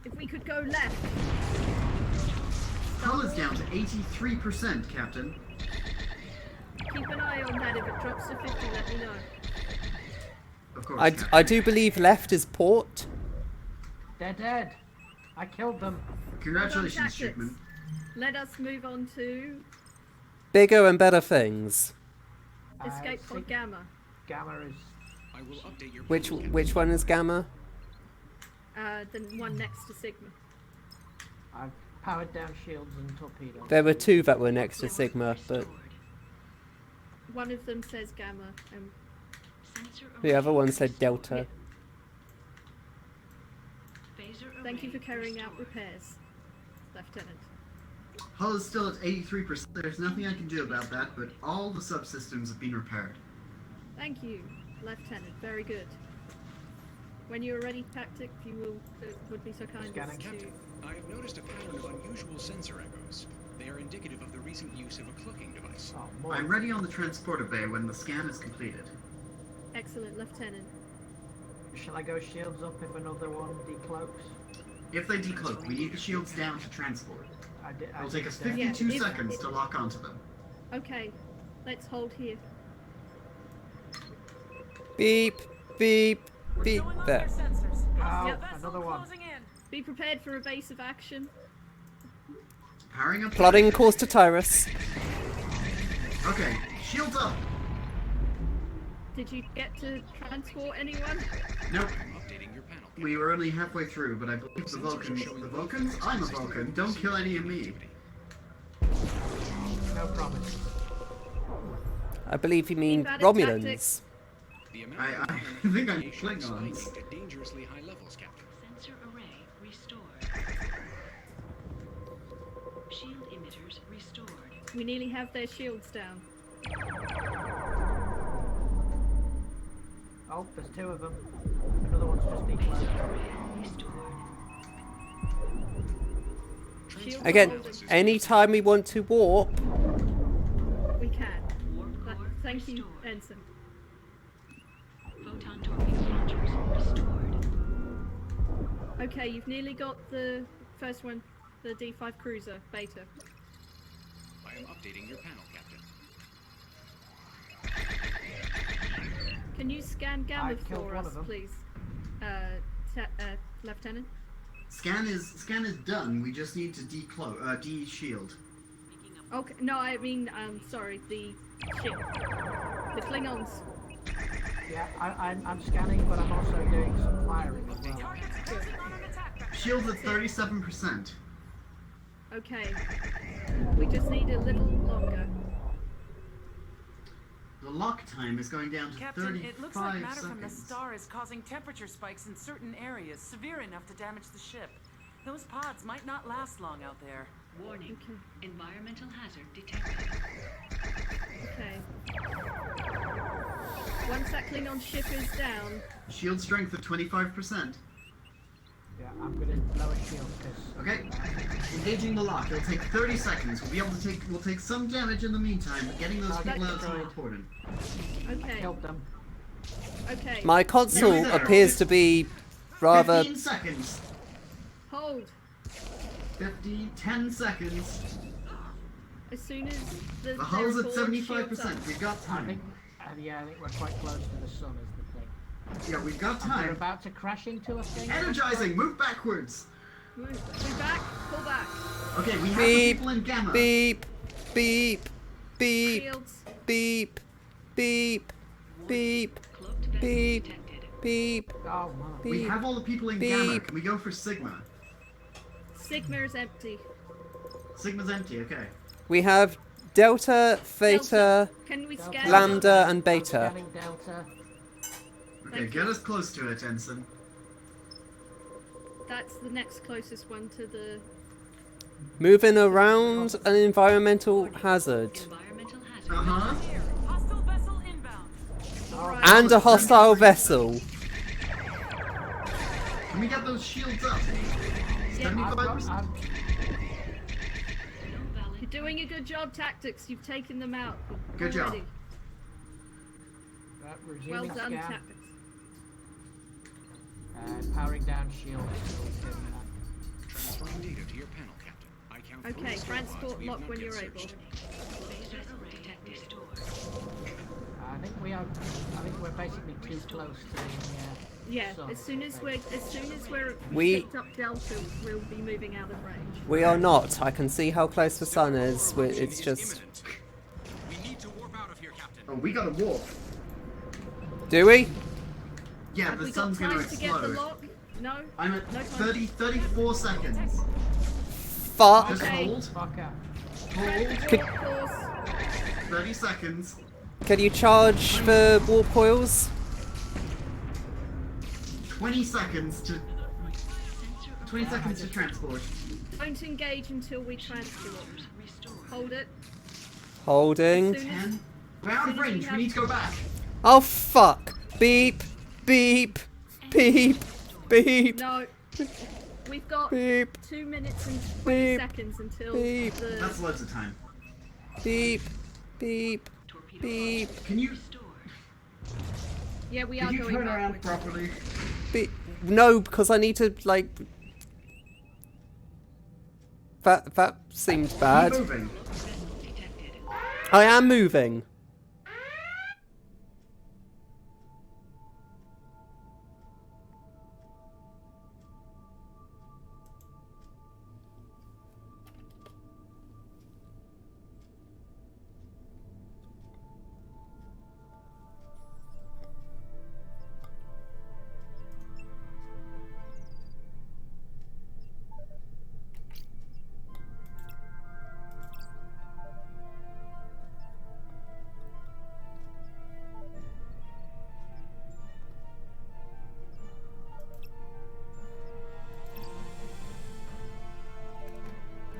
D: If we could go left.
B: Hull is down to 83%, Captain.
D: Keep an eye on that. If it drops to 50, let me know.
B: Of course.
C: I
B: Captain.
C: do believe left is port.
E: They're dead. I killed them.
B: Congratulations,
D: Hold on,
B: Shipman.
D: Let us move on to
C: Bigger and better things.
D: escape pod Gamma.
E: Gamma is.
H: I will update your
C: Which one is Gamma?
D: The one next to Sigma.
E: I've powered down shields and torpedoes.
C: There were two that were next to Sigma, but
D: One of them says Gamma, and
I: Sensor
C: the
I: array
C: other one said
I: restored.
C: Delta.
I: Phaser
D: thank you for
I: array
D: carrying out
I: restored.
D: repairs, Lieutenant.
B: Hull is still at 83%. There's nothing I can do about that, but all the subsystems have been repaired.
D: Thank you, Lieutenant. Very good. When you are ready, Tactic, you would be so kind as
E: Scanning.
D: to.
H: Captain, I have noticed a pattern of unusual sensor echoes. They are indicative of the recent use of a cloaking device.
E: Oh, more.
B: I'm ready on the transporter bay when the scan is completed.
D: Excellent, Lieutenant.
E: Shall I go shields up if another one decloaks?
B: If they decloak, we need the shields down to transport. It'll take us
E: did,
B: 52
D: Yeah, if-
B: seconds to lock onto them.
D: Okay, let's hold here.
C: Beep, beep, beep.
K: Showing off
C: There.
K: their sensors.
E: Oh,
D: Yep.
K: Vessel
E: another one.
K: closing in.
D: Be prepared for evasive action.
B: Powering up.
C: Plotting course to Tyrus.
B: Okay, shields up.
D: Did you get to transport anyone?
B: Nope.
H: Updating your panel.
B: We were only halfway through, but I believe the Vulcans. The Vulcans? I'm a Vulcan. Don't kill any of me.
E: No promise.
C: I believe you mean
D: Keep at it,
C: Romulans.
H: The amount
B: I
H: of
B: think I'm
H: radiation is
B: Klingons.
H: spiking to dangerously high levels, Captain.
I: Sensor array restored.
D: We nearly have their shields down.
E: Oh, there's two of them. Another one's just declared.
D: Shields
C: Again,
D: are holding.
C: anytime we want to warp,
D: We can. Thank you, Ensign.
I: Photon torpedo launchers restored.
D: Okay, you've nearly got the first one, the D5 cruiser, Beta.
H: I am updating your panel, Captain.
D: Can you scan Gamma
E: I've killed
D: for
E: one
D: us,
E: of them.
D: please, Lieutenant?
B: Scan is done. We just need to de-shield.
D: Okay, no, I mean, sorry, the ship, the Klingons.
E: Yeah, I'm scanning, but I'm also doing some firing as well.
B: Shields at 37%.
D: Okay, we just need a little longer.
B: The lock time is going down to
K: Captain,
B: 35
K: it looks like matter from the
B: seconds.
K: star is causing temperature spikes in certain areas, severe enough to damage the ship. Those pods might not last long out there.
F: Warning. Environmental hazard detected.
D: Okay. Once that Klingon ship is down,
B: Shield strength of 25%.
E: Yeah, I'm gonna lower shield because.
B: Okay. Engaging the lock. It'll take 30 seconds. We'll be able to take. We'll take some damage in the meantime, but getting those people out is more important.
D: okay,
E: Killed them.
D: okay.
C: my console
B: Nearly there.
C: appears to be rather.
B: 15 seconds.
D: Hold.
B: 10 seconds.
D: As soon as the
B: The hull's at
D: they're aboard,
B: 75%.
D: shields
B: We've got
E: I
B: time.
E: think, yeah, I think we're quite close to the sun is the thing.
B: Yeah, we've got
E: And we're
B: time.
E: about to crash into a thing.
B: Energizing. Move backwards.
D: up. Move back, pull back.
B: Okay, we have
C: Beep,
B: the people in Gamma.
C: beep, beep, beep,
D: Shields.
C: beep, beep, beep,
F: Cloaked vessel
C: beep,
F: detected.
C: beep,
E: Oh man.
B: We
C: beep.
B: have all the people in Gamma.
C: Beep.
B: Can we go for Sigma?
D: Sigma is empty.
B: Sigma's empty. Okay.
C: We have Delta, Theta,
D: Can we
E: Delta.
D: scan?
C: Lambda, and
E: I'm
C: Beta.
E: scanning Delta.
B: Okay,
D: Thank
B: get us close to it, Ensign.
D: That's the next closest one to the.
C: Moving around an environmental hazard.
F: Environmental hazard.
B: Uh-huh.
K: Hostile vessel inbound.
D: Alright.
C: And a hostile vessel.
B: Can we get those shields up?
D: Yeah,
B: 75%.
D: You're doing a good job, Tactics. You've taken them out.
B: Good job.
D: already.
E: Resuming
D: Well done,
E: scan.
D: Tactics.
E: Powering down shield. So we can,
H: Transferring data to your panel, Captain. I count
D: Okay,
H: 3 star
D: transport
H: pods we have
D: lock
H: not
D: when
H: yet
D: you're able.
H: searched.
F: Vessel detected.
E: I think we are. I think we're basically too close to the.
D: Yeah,
E: sun,
D: as soon as
E: I
D: we're
C: We-
D: picked up Delta, we'll be moving out of range.
C: We are not. I can see how close the sun is. It's just.
O: We need to warp out of here, Captain.
B: Oh, we gotta warp.
C: Do we?
B: Yeah,
D: Have
B: the
D: we got
B: sun's gonna
D: time to get the
B: explode.
D: lock? No.
B: I'm at
D: No time.
B: 34 seconds.
C: Fuck.
B: Just
D: Okay.
B: hold.
E: Fucker.
B: Hold.
C: Could-
D: Of course.
B: 30 seconds.
C: Can you charge for warp coils?
B: 20 seconds to. 20 seconds to transport.
D: Don't engage until we transport. Hold it.
C: Holding.
D: As soon as-
B: 10. We're out of range. We need to go back.
C: Oh fuck! Beep, beep, beep, beep,
D: No. We've got
C: beep,
D: 2 minutes and 20
C: Beep.
D: seconds until
C: Beep.
D: the.
B: That's loads of time.
C: beep, beep, beep,
B: Can you
D: Yeah, we
B: can
D: are
B: you
D: going
B: turn around
D: backwards.
B: properly?
C: beep. No, because I need to like. That seemed bad.
B: Keep moving.
C: I am moving.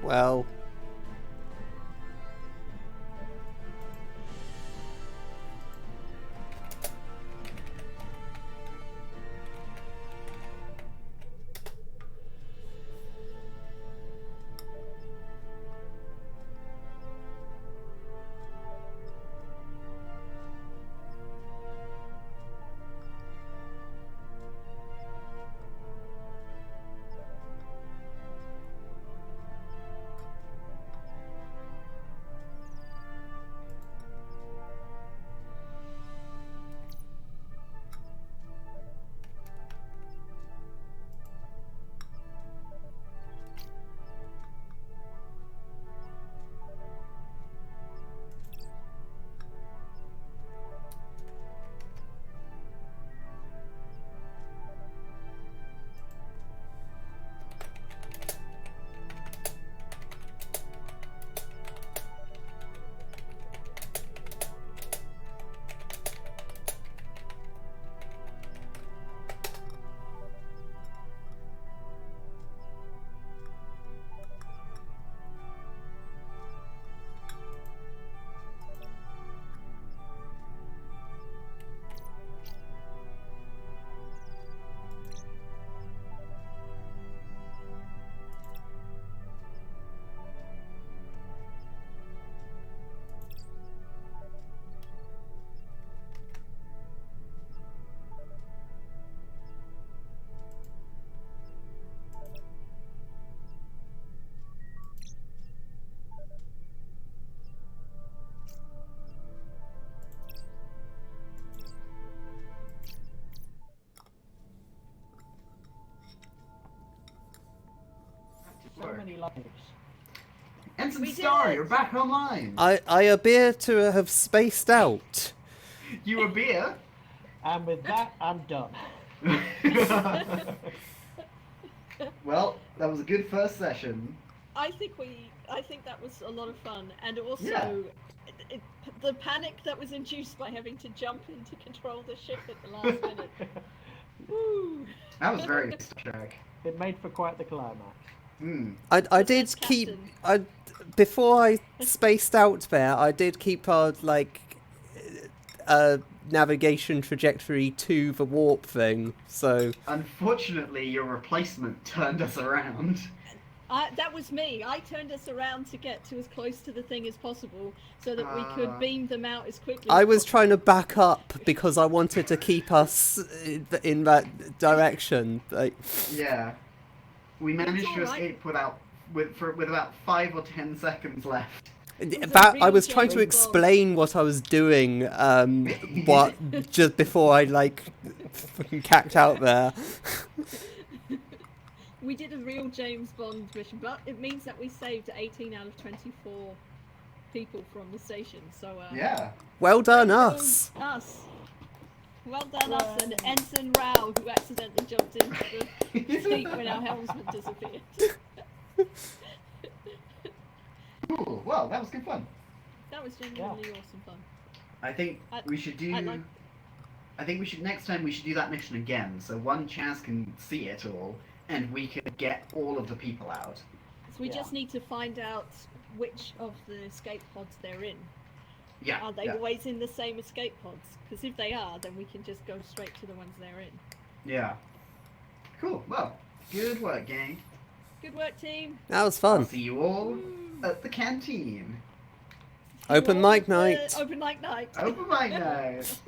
C: Well.
E: lives.
L: Ensign
D: We did
L: Star,
D: it!
L: you're back online.
C: I appear to have spaced out.
L: You a beer?
E: And with that, I'm done.
L: Well, that was a good first session.
D: I think that was a lot of fun, and also
L: Yeah.
D: the panic that was induced by having to jump in to control the ship at the last minute. Woo!
L: That was very Star Trek.
E: It made for quite the climax.
C: I did keep before I spaced out there. I did keep our navigation trajectory to the warp thing. So
L: Unfortunately, your replacement turned us around.
D: That was me. I turned us around to get to as close to the thing as possible, so that we could beam them out as quickly.
C: I
D: as
C: was
D: possible.
C: trying to back up because I wanted to keep us in that direction.
L: Yeah. We managed to
D: all right.
L: escape with about 5 or 10 seconds left.
C: That I was trying to explain what I was doing. Just before I fucking cacked out there.
D: We did a real James Bond mission, but it means that we saved 18 out of 24 people from the station. So
L: yeah.
C: Well done, us.
D: Us. Well done, us, and Ensign Rao, who accidentally jumped into the seat when our helmsman disappeared.
L: Cool. Well, that was good fun.
D: That was genuinely awesome fun.
L: I think we should do. I think we should next time we should do that mission again, so one Chaz can see it all, and we can get all of the people out.
D: So we just need to find out which of the escape pods they're in.
L: Yeah.
D: Are they always in the same escape pods? Because if they are, then we can just go straight to the ones they're in.
L: Yeah. Cool. Well, good work, gang.
D: Good work, team.
C: That was fun.
L: I'll see you all at the canteen.
C: Open mic night.
D: Open mic night.
L: Open mic night.